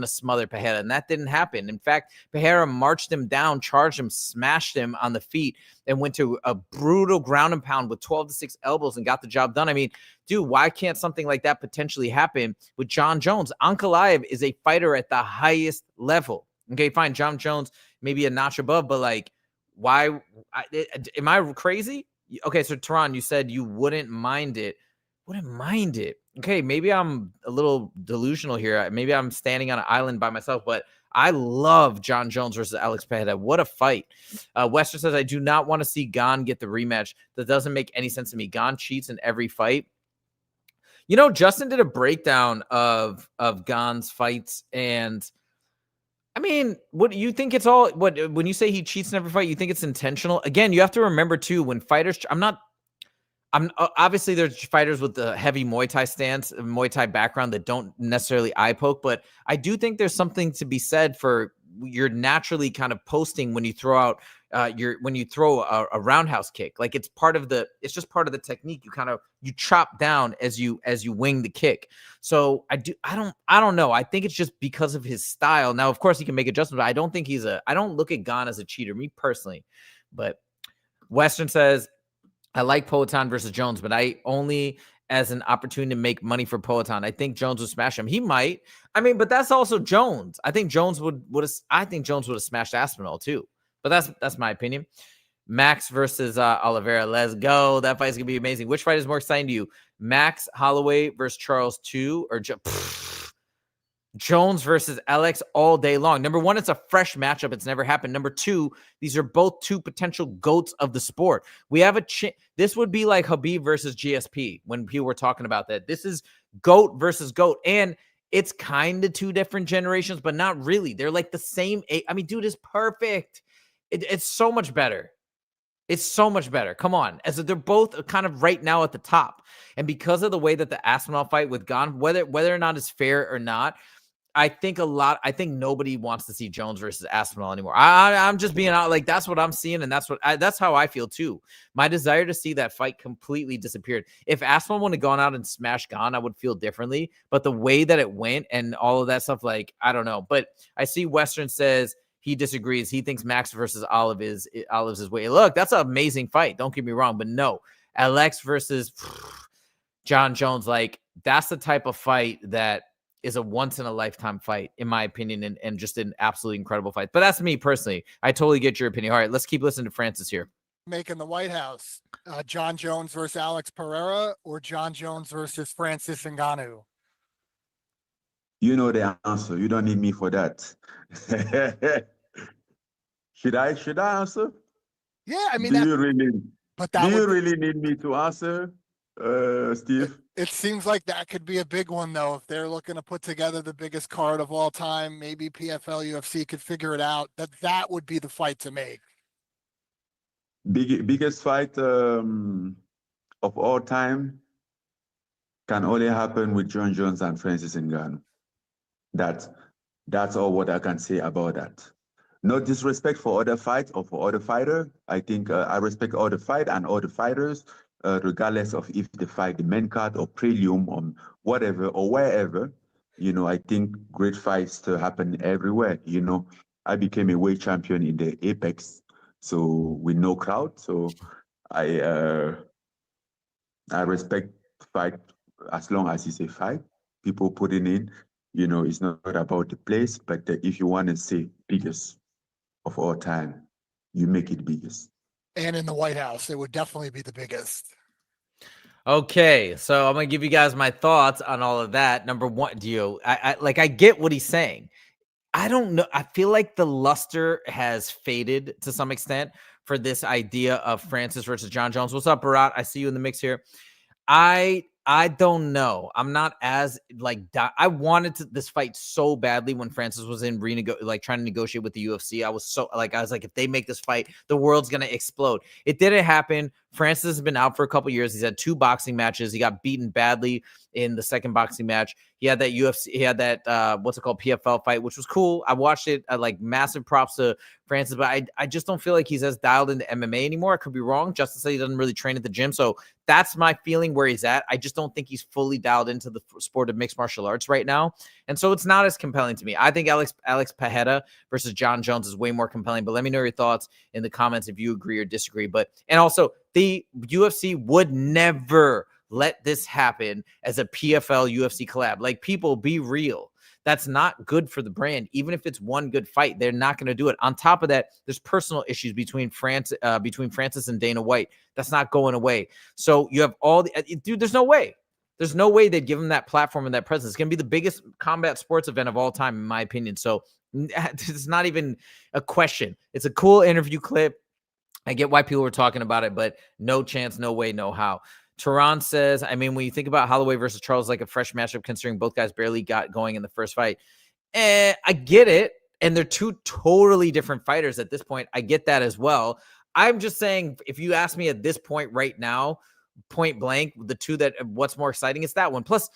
smother Pereira, and that didn't happen. In fact, Pereira marched him down, charged him, smashed him on the feet, and went to a brutal ground and pound with 12-6 elbows and got the job done. I mean, dude, why can't something like that potentially happen with Jon Jones? Ankalaev is a fighter at the highest level. Okay, fine. Jon Jones maybe a notch above, but like, why? Am I crazy? Okay, so Tehran, you said you wouldn't mind it. Wouldn't mind it. Okay, maybe I'm a little delusional here. Maybe I'm standing on an island by myself, but I love Jon Jones versus Alex Pereira. What a fight. Western says, I do not want to see Gon get the rematch. That doesn't make any sense to me. Gon cheats in every fight. You know, Justin did a breakdown of Gon's fights, and I mean, what do you think? It's all when you say he cheats in every fight, you think it's intentional? Again, you have to remember too, when fighters, I'm obviously there's fighters with the heavy Muay Thai stance, Muay Thai background that don't necessarily eye poke, but I do think there's something to be said for you're naturally kind of posting when you throw out when you throw a roundhouse kick. Like it's just part of the technique. You chop down as you wing the kick. So I don't know. I think it's just because of his style. Now, of course, he can make adjustments, but I don't think I don't look at Gon as a cheater, me personally. But Western says, I like Poatan versus Jones, but I only as an opportunity to make money for Poatan. I think Jones would smash him. He might. I mean, but that's also Jones. I think Jones would have smashed Aspinall too. But that's my opinion. Max versus Oliveira. Let's go. That fight's gonna be amazing. Which fight is more exciting to you? Max Holloway versus Charles 2 or Jones versus Alex all day long? Number one, it's a fresh matchup. It's never happened. Number two, these are both two potential GOATs of the sport. We have this would be like Khabib versus GSP when people were talking about that. This is GOAT versus GOAT. And it's kind of two different generations, but not really. They're like the same age. I mean, dude, it's perfect. It's so much better. It's so much better. Come on. As they're both kind of right now at the top. And because of the way that the Aspinall fight with Gon, whether or not it's fair or not, I think nobody wants to see Jones versus Aspinall anymore. I'm just being out, like, that's what I'm seeing, and that's how I feel too. My desire to see that fight completely disappeared. If Aspinall would have gone out and smashed Gon, I would feel differently. But the way that it went and all of that stuff, like, I don't know. But I see Western says he disagrees. He thinks Max versus Olive's his way. Look, that's an amazing fight. Don't get me wrong, but no, Alex versus Jon Jones, like, that's the type of fight that is a once-in-a-lifetime fight, in my opinion, and just an absolutely incredible fight. But that's me personally. I totally get your opinion. All right, let's keep listening to Francis here. Making the White House. Jon Jones versus Alex Pereira or Jon Jones versus Francis Ngannou? You know the answer. You don't need me for that. Should I answer? Yeah, I mean, do you really need me to answer, Steve? It seems like that could be a big one, though. If they're looking to put together the biggest card of all time, maybe PFL UFC could figure it out. That would be the fight to make. Biggest fight of all time can only happen with Jon Jones and Francis Ngannou. That's all what I can say about that. No disrespect for other fights or for other fighters. I think I respect all the fight and all the fighters, regardless of if they fight the main card or prelim or whatever or wherever. You know, I think great fights to happen everywhere. You know, I became a weight champion in the Apex, so with no crowd. So I respect fight as long as it's a fight. People putting in, you know, it's not about the place, but if you want to say biggest of all time, you make it biggest. And in the White House, it would definitely be the biggest. Okay, so I'm gonna give you guys my thoughts on all of that. Number one, I get what he's saying. I don't know. I feel like the luster has faded to some extent for this idea of Francis versus Jon Jones. What's up, Barat? I see you in the mix here. I don't know. I'm not as I wanted this fight so badly when Francis was in trying to negotiate with the UFC. I was like, if they make this fight, the world's going to explode. It didn't happen. Francis has been out for a couple years. He's had 2 boxing matches. He got beaten badly in the second boxing match. He had that what's it called, PFL fight, which was cool. I watched it. Massive props to Francis, but I just don't feel like he's as dialed into MMA anymore. I could be wrong. Justin said he doesn't really train at the gym, so that's my feeling where he's at. I just don't think he's fully dialed into the sport of mixed martial arts right now, and so it's not as compelling to me. I think Alex Pereira versus Jon Jones is way more compelling, but let me know your thoughts in the comments if you agree or disagree. And also, the UFC would never let this happen as a PFL UFC collab. Like, people, be real. That's not good for the brand. Even if it's one good fight, they're not going to do it. On top of that, there's personal issues between Francis and Dana White. That's not going away. So you have dude, there's no way. There's no way they'd give him that platform and that presence. It's going to be the biggest combat sports event of all time, in my opinion. So it's not even a question. It's a cool interview clip. I get why people were talking about it, but no chance, no way, no how. Tehran says, I mean, when you think about Holloway versus Charles, like a fresh matchup, considering both guys barely got going in the first fight, I get it. And they're two totally different fighters at this point. I get that as well. I'm just saying, if you ask me at this point right now, point blank, the two that what's more exciting is that one. Plus,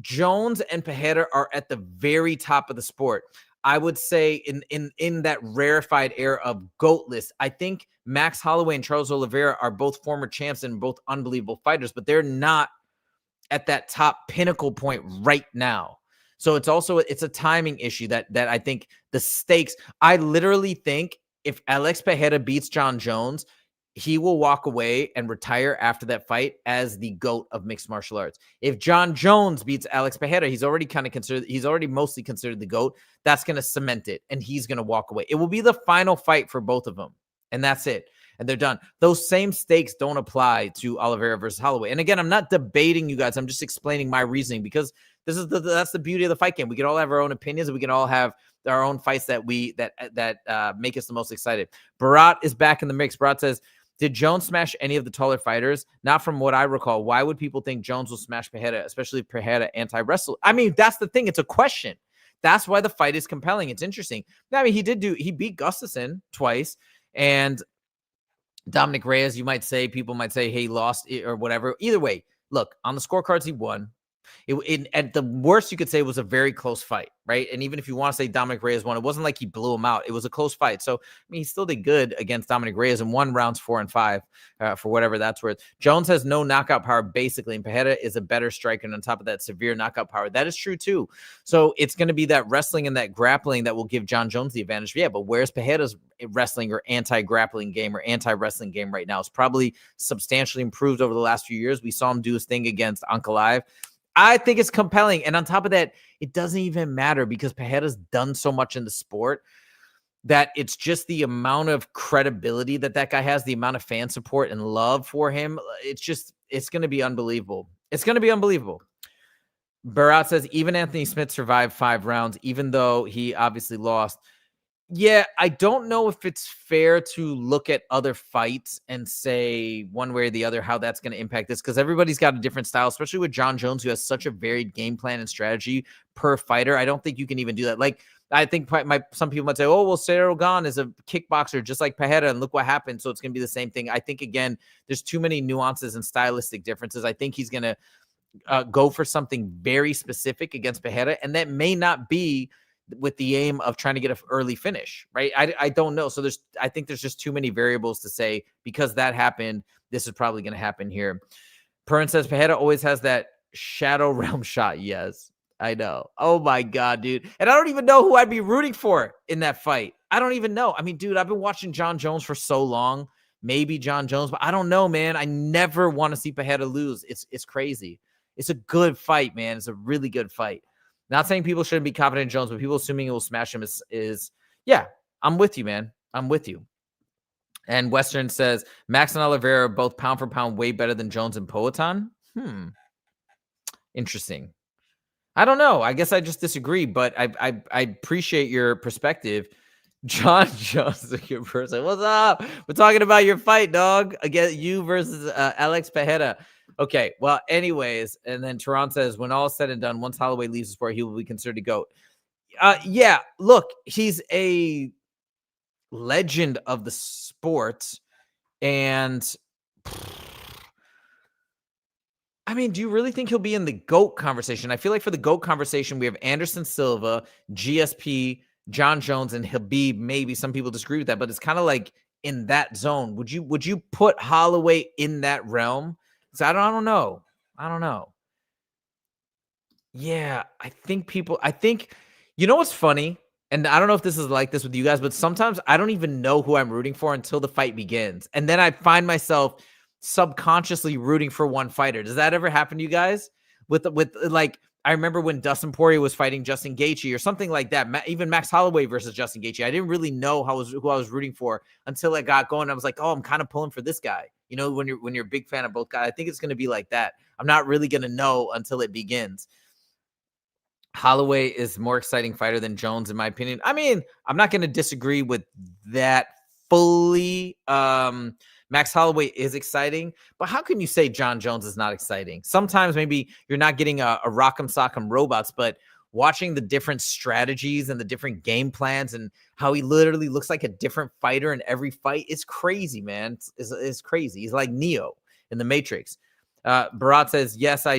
Jones and Pereira are at the very top of the sport. I would say in that rarefied era of GOAT list, I think Max Holloway and Charles Oliveira are both former champs and both unbelievable fighters, but they're not at that top pinnacle point right now. So it's a timing issue that I think the stakes, I literally think if Alex Pereira beats Jon Jones, he will walk away and retire after that fight as the GOAT of mixed martial arts. If Jon Jones beats Alex Pereira, he's already mostly considered the GOAT. That's going to cement it, and he's going to walk away. It will be the final fight for both of them, and that's it. And they're done. Those same stakes don't apply to Oliveira versus Holloway. And again, I'm not debating you guys. I'm just explaining my reasoning because that's the beauty of the fight game. We can all have our own opinions, and we can all have our own fights that make us the most excited. Barat is back in the mix. Barat says, did Jones smash any of the taller fighters? Not from what I recall. Why would people think Jones will smash Pereira, especially if Pereira anti-wrestle? I mean, that's the thing. It's a question. That's why the fight is compelling. It's interesting. I mean, he beat Gustafsson twice, and Dominic Reyes, people might say, hey, he lost or whatever. Either way, look, on the scorecards, he won. At the worst, you could say it was a very close fight, right? And even if you want to say Dominic Reyes won, it wasn't like he blew him out. It was a close fight. So, I mean, he still did good against Dominic Reyes and won rounds 4 and 5 for whatever that's worth. Jones has no knockout power, basically, and Pereira is a better striker. And on top of that, severe knockout power. That is true, too. So it's going to be that wrestling and that grappling that will give Jon Jones the advantage. Yeah, but where's Pereira's wrestling or anti-grappling game or anti-wrestling game right now? It's probably substantially improved over the last few years. We saw him do his thing against Ankalaev. I think it's compelling. And on top of that, it doesn't even matter because Pereira's done so much in the sport that it's just the amount of credibility that guy has, the amount of fan support and love for him. It's going to be unbelievable. It's going to be unbelievable. Barat says, even Anthony Smith survived 5 rounds, even though he obviously lost. Yeah, I don't know if it's fair to look at other fights and say one way or the other how that's going to impact this because everybody's got a different style, especially with Jon Jones, who has such a varied game plan and strategy per fighter. I don't think you can even do that. Like, I think some people might say, oh, well, Cyril Gane is a kickboxer just like Pereira, and look what happened. So it's going to be the same thing. I think, again, there's too many nuances and stylistic differences. I think he's going to go for something very specific against Pereira, and that may not be with the aim of trying to get an early finish, right? I don't know. So I think there's just too many variables to say because that happened, this is probably going to happen here. Perrin says Pereira always has that shadow realm shot. Yes, I know. Oh my God, dude. And I don't even know who I'd be rooting for in that fight. I don't even know. I mean, dude, I've been watching Jon Jones for so long, maybe Jon Jones, but I don't know, man. I never want to see Pereira lose. It's crazy. It's a good fight, man. It's a really good fight. Not saying people shouldn't be confident in Jones, but people assuming it will smash him is yeah, I'm with you, man. I'm with you. And Western says, Max and Oliveira are both pound for pound way better than Jones and Poatan. Interesting. I don't know. I guess I just disagree, but I appreciate your perspective. Jon Jones is a good person. What's up? We're talking about your fight, dog. Against you versus Alex Pereira. Okay, well, anyways, and then Tehran says, when all is said and done, once Holloway leaves the sport, he will be considered a GOAT. Yeah, look, he's a legend of the sport. And, I mean, do you really think he'll be in the GOAT conversation? I feel like for the GOAT conversation, we have Anderson Silva, GSP, Jon Jones, and Khabib. Maybe some people disagree with that, but it's kind of like in that zone. Would you put Holloway in that realm? So I don't know. Yeah, I think you know what's funny? And I don't know if this is like this with you guys, but sometimes I don't even know who I'm rooting for until the fight begins. And then I find myself subconsciously rooting for one fighter. Does that ever happen to you guys? With like, I remember when Dustin Poirier was fighting Justin Gaethje or something like that. Even Max Holloway versus Justin Gaethje. I didn't really know who I was rooting for until I got going. I was like, oh, I'm kind of pulling for this guy. You know, when you're a big fan of both guys, I think it's going to be like that. I'm not really going to know until it begins. Holloway is more exciting fighter than Jones, in my opinion. I mean, I'm not going to disagree with that fully. Max Holloway is exciting, but how can you say Jon Jones is not exciting? Sometimes maybe you're not getting a rock'em sock'em robots, but watching the different strategies and the different game plans and how he literally looks like a different fighter in every fight is crazy, man. It's crazy. He's like Neo in the Matrix. Barat says, yes, I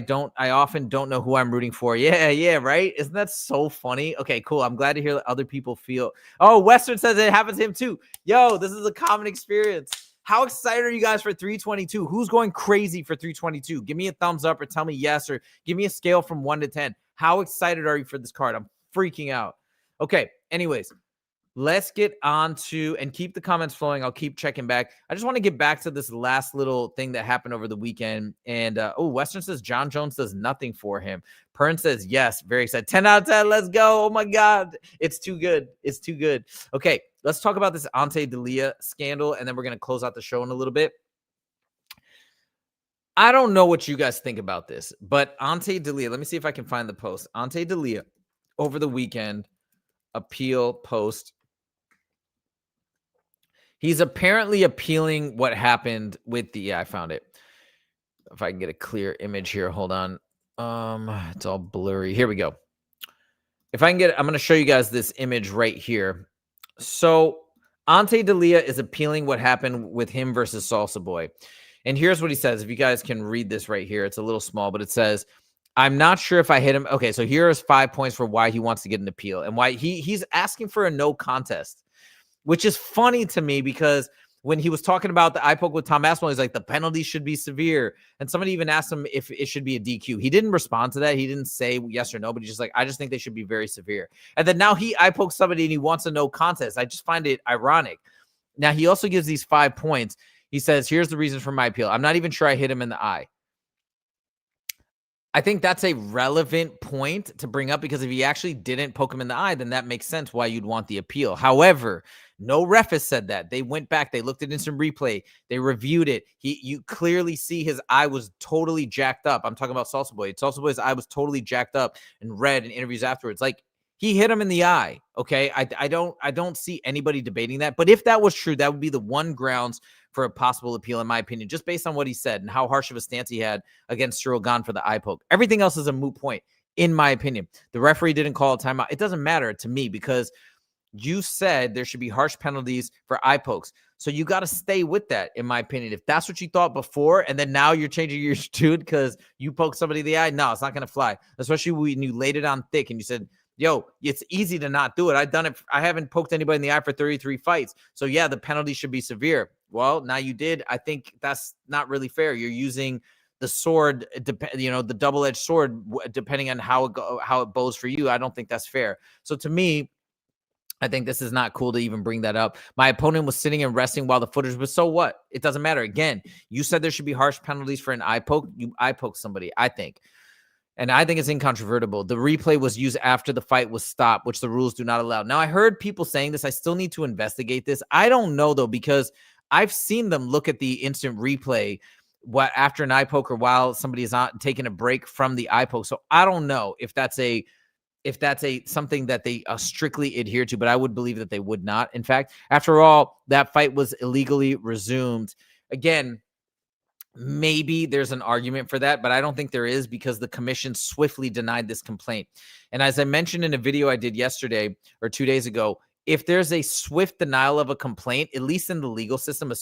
often don't know who I'm rooting for. Yeah, right? Isn't that so funny? Okay, cool. I'm glad to hear that other people feel. Oh, Western says it happens to him too. Yo, this is a common experience. How excited are you guys for 322? Who's going crazy for 322? Give me a thumbs up or tell me yes, or give me a scale from 1 to 10. How excited are you for this card? I'm freaking out. Okay, anyways, let's get on to and keep the comments flowing. I'll keep checking back. I just want to get back to this last little thing that happened over the weekend. And Western says Jon Jones does nothing for him. Pern says yes, very excited. 10 out of 10. Let's go. Oh my God. It's too good. It's too good. Okay, let's talk about this Ante Delija scandal, and then we're going to close out the show in a little bit. I don't know what you guys think about this, but Ante Delija, let me see if I can find the post. Ante Delija over the weekend, appeal post. He's apparently appealing what happened with the, yeah, I found it. If I can get a clear image here, hold on. It's all blurry. Here we go. If I can get, I'm going to show you guys this image right here. So Ante Delija is appealing what happened with him versus Salsa Boy. And here's what he says. If you guys can read this right here, it's a little small, but it says, I'm not sure if I hit him. Okay, so here's 5 points for why he wants to get an appeal and why he's asking for a no contest, which is funny to me because when he was talking about the eye poke with Tom Aspinall, he's like, the penalty should be severe. And somebody even asked him if it should be a DQ. He didn't respond to that. He didn't say yes or no, but he's just like, I just think they should be very severe. And then now he eye pokes somebody and he wants a no contest. I just find it ironic. Now, he also gives these 5 points. He says, here's the reason for my appeal. I'm not even sure I hit him in the eye. I think that's a relevant point to bring up because if he actually didn't poke him in the eye, then that makes sense why you'd want the appeal. However, no ref has said that. They went back. They looked at instant replay. They reviewed it. You clearly see his eye was totally jacked up. I'm talking about Salsa Boy. Salsa Boy's eye was totally jacked up and red in interviews afterwards. Like, he hit him in the eye. Okay. I don't see anybody debating that. But if that was true, that would be the one grounds for a possible appeal, in my opinion, just based on what he said and how harsh of a stance he had against Cyril Gane for the eye poke. Everything else is a moot point, in my opinion. The referee didn't call a timeout. It doesn't matter to me because you said there should be harsh penalties for eye pokes. So you got to stay with that, in my opinion. If that's what you thought before, and then now you're changing your tune because you poked somebody in the eye, no, it's not going to fly. Especially when you laid it on thick and you said, yo, it's easy to not do it. I've done it. I haven't poked anybody in the eye for 33 fights. So yeah, the penalty should be severe. Well, now you did. I think that's not really fair. You're using the sword, the double-edged sword, depending on how it bows for you. I don't think that's fair. So to me, I think this is not cool to even bring that up. My opponent was sitting and resting while the footage was, so what? It doesn't matter. Again, you said there should be harsh penalties for an eye poke. You eye poke somebody, I think. And I think it's incontrovertible. The replay was used after the fight was stopped, which the rules do not allow. Now, I heard people saying this. I still need to investigate this. I don't know, though, because I've seen them look at the instant replay after an eye poke or while somebody is not taking a break from the eye poke. So I don't know if that's something that they strictly adhere to, but I would believe that they would not. In fact, after all, that fight was illegally resumed. Again, maybe there's an argument for that, but I don't think there is because the commission swiftly denied this complaint. And as I mentioned in a video I did yesterday or 2 days ago, if there's a swift denial of a complaint, at least in the legal system,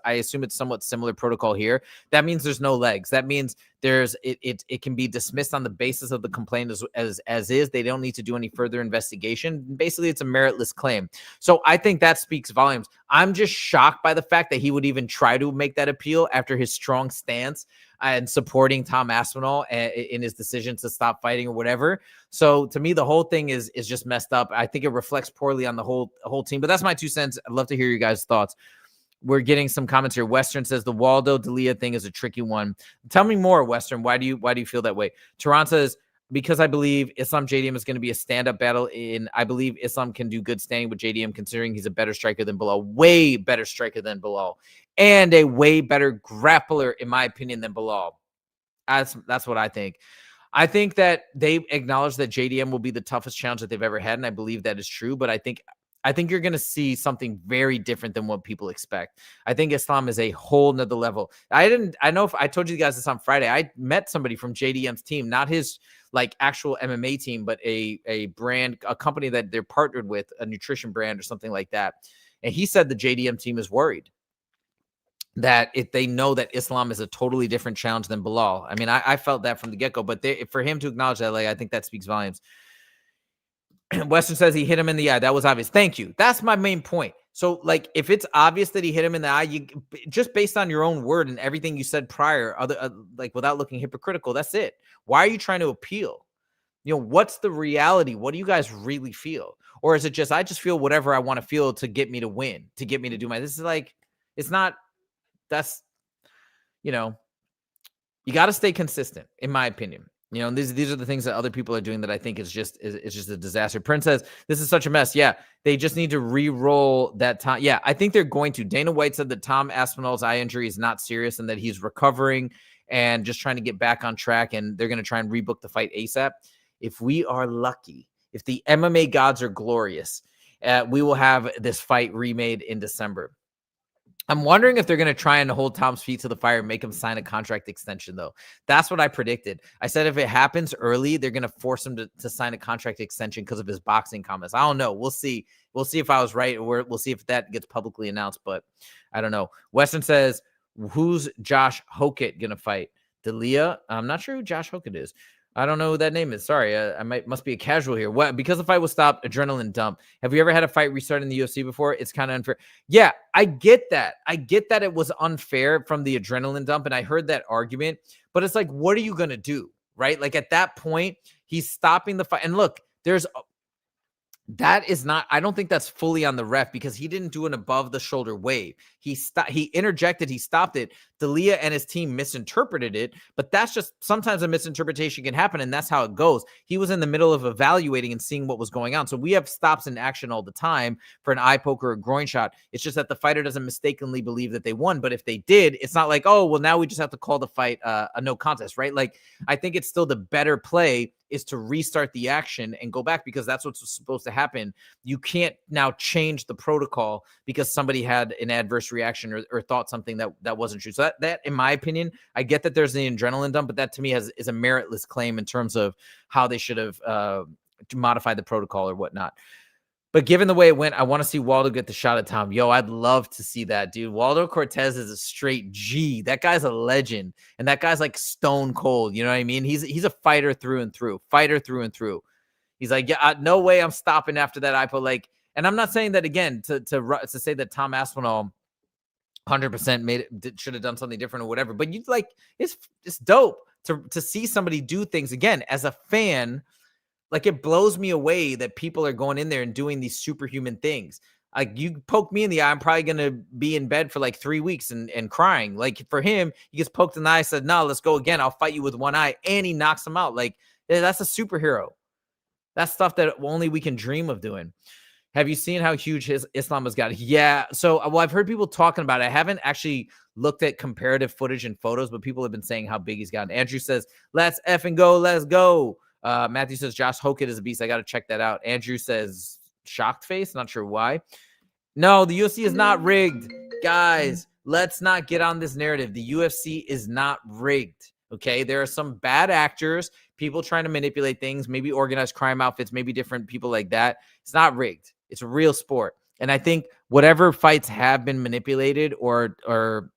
I assume it's somewhat similar protocol here, that means there's no legs. That means it can be dismissed on the basis of the complaint as is. They don't need to do any further investigation. Basically, it's a meritless claim. So I think that speaks volumes. I'm just shocked by the fact that he would even try to make that appeal after his strong stance and supporting Tom Aspinall in his decision to stop fighting or whatever. So to me, the whole thing is just messed up. I think it reflects poorly on the whole team, but that's my 2 cents. I'd love to hear your guys' thoughts. We're getting some comments here. Western says the Waldo Delija thing is a tricky one. Tell me more, Western. Why do you feel that way? Tehran says, because I believe Islam JDM is going to be a stand-up battle. I believe Islam can do good standing with JDM, considering he's a better striker than Bilal, way better striker than Bilal, and a way better grappler, in my opinion, than Bilal. That's what I think. I think that they acknowledge that JDM will be the toughest challenge that they've ever had, and I believe that is true. But I think you're going to see something very different than what people expect. I think Islam is a whole nother level. I know if I told you guys this on Friday, I met somebody from JDM's team, not his like actual MMA team, but a brand, a company that they're partnered with, a nutrition brand or something like that. And he said the JDM team is worried that if they know that Islam is a totally different challenge than Bilal. I mean, I felt that from the get-go, but for him to acknowledge that, like, I think that speaks volumes. Western says he hit him in the eye. That was obvious. Thank you. That's my main point. So, like, if it's obvious that he hit him in the eye, you just based on your own word and everything you said prior, like without looking hypocritical, that's it. Why are you trying to appeal? You know, what's the reality? What do you guys really feel? Or is it just, I just feel whatever I want to feel to get me to win, to get me to do this is like, it's not, that's, you know, you got to stay consistent, in my opinion. You know, and these are the things that other people are doing that I think is just a disaster. Prince says, this is such a mess. Yeah, they just need to re-roll that time. Yeah, I think they're going to. Dana White said that Tom Aspinall's eye injury is not serious and that he's recovering and just trying to get back on track, and they're going to try and rebook the fight ASAP. If we are lucky, if the MMA gods are glorious, we will have this fight remade in December. I'm wondering if they're going to try and hold Tom's feet to the fire and make him sign a contract extension, though. That's what I predicted. I said if it happens early, they're going to force him to sign a contract extension because of his boxing comments. I don't know. We'll see. We'll see if I was right, or we'll see if that gets publicly announced, but I don't know. Weston says, who's Josh Hokett going to fight? Delija? I'm not sure who Josh Hokett is. I don't know who that name is. Sorry, must be a casual here. What? Because the fight was stopped, adrenaline dump. Have you ever had a fight restart in the UFC before? It's kind of unfair. Yeah, I get that. I get that it was unfair from the adrenaline dump, and I heard that argument. But it's like, what are you going to do, right? Like at that point, he's stopping the fight. And look, that is not, I don't think that's fully on the ref because he didn't do an above the shoulder wave. He interjected, he stopped it. Delija and his team misinterpreted it, but that's just, sometimes a misinterpretation can happen, and that's how it goes. He was in the middle of evaluating and seeing what was going on. So we have stops in action all the time for an eye poke or a groin shot. It's just that the fighter doesn't mistakenly believe that they won. But if they did, it's not like, oh, well, now we just have to call the fight a no contest, right? Like, I think it's still the better play is to restart the action and go back, because that's what's supposed to happen. You can't now change the protocol because somebody had an adverse reaction or thought something that wasn't true. So that, in my opinion, I get that there's the adrenaline dump, but that to me is a meritless claim in terms of how they should have modified the protocol or whatnot. But given the way it went, I want to see Waldo get the shot at Tom. Yo, I'd love to see that, dude. Waldo Cortez is a straight G. That guy's a legend. And that guy's like stone cold. You know what I mean? He's a fighter through and through. Fighter through and through. He's like, yeah, no way I'm stopping after that IPO. Like, and I'm not saying that again to say that Tom Aspinall 100% should have done something different or whatever. But you like, it's dope to see somebody do things again as a fan. Like, it blows me away that people are going in there and doing these superhuman things. Like, you poke me in the eye, I'm probably going to be in bed for like 3 weeks and crying. Like, for him, he gets poked in the eye, said, no, let's go again. I'll fight you with one eye. And he knocks him out. Like, that's a superhero. That's stuff that only we can dream of doing. Have you seen how huge Islam has got? Yeah. So, well, I've heard people talking about it. I haven't actually looked at comparative footage and photos, but people have been saying how big he's gotten. Andrew says, let's effing go. Let's go. Matthew says Josh Hokett is a beast. I got to check that out. Andrew says shocked face. Not sure why. No, the UFC is not rigged. Guys, let's not get on this narrative. The UFC is not rigged. Okay. There are some bad actors, people trying to manipulate things, maybe organized crime outfits, maybe different people like that. It's not rigged. It's a real sport. And I think whatever fights have been manipulated or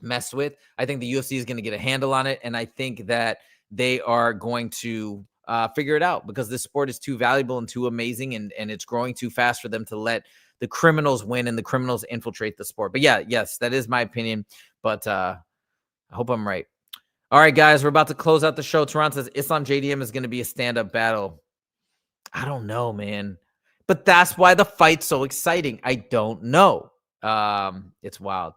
messed with, I think the UFC is going to get a handle on it. And I think that they are going to figure it out, because this sport is too valuable and too amazing, and it's growing too fast for them to let the criminals win and the criminals infiltrate the sport. But yeah, yes, that is my opinion, but I hope I'm right. All right, guys, we're about to close out the show. Tehran says Islam JDM is going to be a stand-up battle. I don't know, man, but that's why the fight's so exciting. I don't know. It's wild.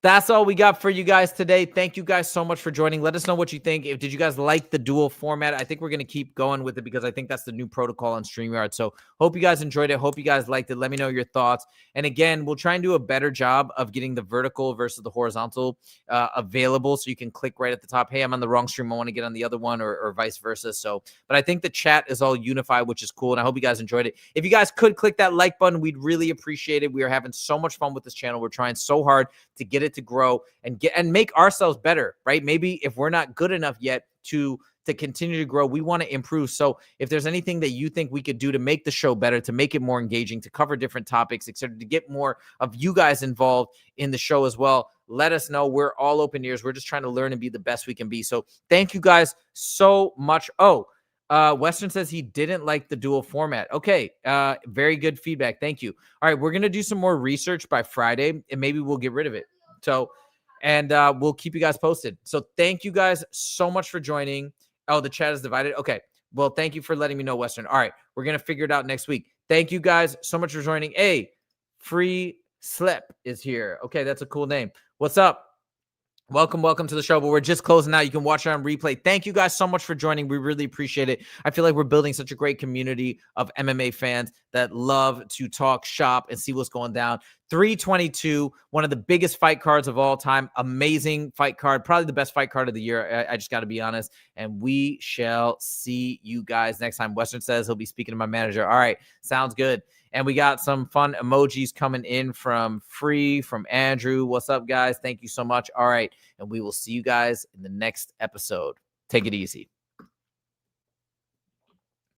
That's all we got for you guys today. Thank you guys so much for joining. Let us know what you think. Did you guys like the dual format? I think we're going to keep going with it because I think that's the new protocol on StreamYard. So hope you guys enjoyed it. Hope you guys liked it. Let me know your thoughts. And again, we'll try and do a better job of getting the vertical versus the horizontal available. So you can click right at the top. Hey, I'm on the wrong stream. I want to get on the other one or vice versa. So, but I think the chat is all unified, which is cool. And I hope you guys enjoyed it. If you guys could click that like button, we'd really appreciate it. We are having so much fun with this channel. We're trying so hard to get it to grow and make ourselves better, right? Maybe if we're not good enough yet to continue to grow, we want to improve. So if there's anything that you think we could do to make the show better, to make it more engaging, to cover different topics, etc., to get more of you guys involved in the show as well, let us know. We're all open ears. We're just trying to learn and be the best we can be. So thank you guys so much. Western says he didn't like the dual format. Okay. Very good feedback. Thank you. All right. We're going to do some more research by Friday and maybe we'll get rid of it. So, and we'll keep you guys posted. So thank you guys so much for joining. Oh, the chat is divided. Okay. Well, thank you for letting me know, Western. All right. We're going to figure it out next week. Thank you guys so much for joining. Hey, Free Slip is here. Okay. That's a cool name. What's up? Welcome to the show, but we're just closing out. You can watch it on replay. Thank you guys so much for joining. We really appreciate it. I feel like we're building such a great community of MMA fans that love to talk shop and see what's going down. 322, one of the biggest fight cards of all time. Amazing fight card. Probably the best fight card of the year. I just got to be honest. And we shall see you guys next time. Western says he'll be speaking to my manager. All right. Sounds good. And we got some fun emojis coming in from Andrew. What's up, guys? Thank you so much. All right. And we will see you guys in the next episode. Take it easy.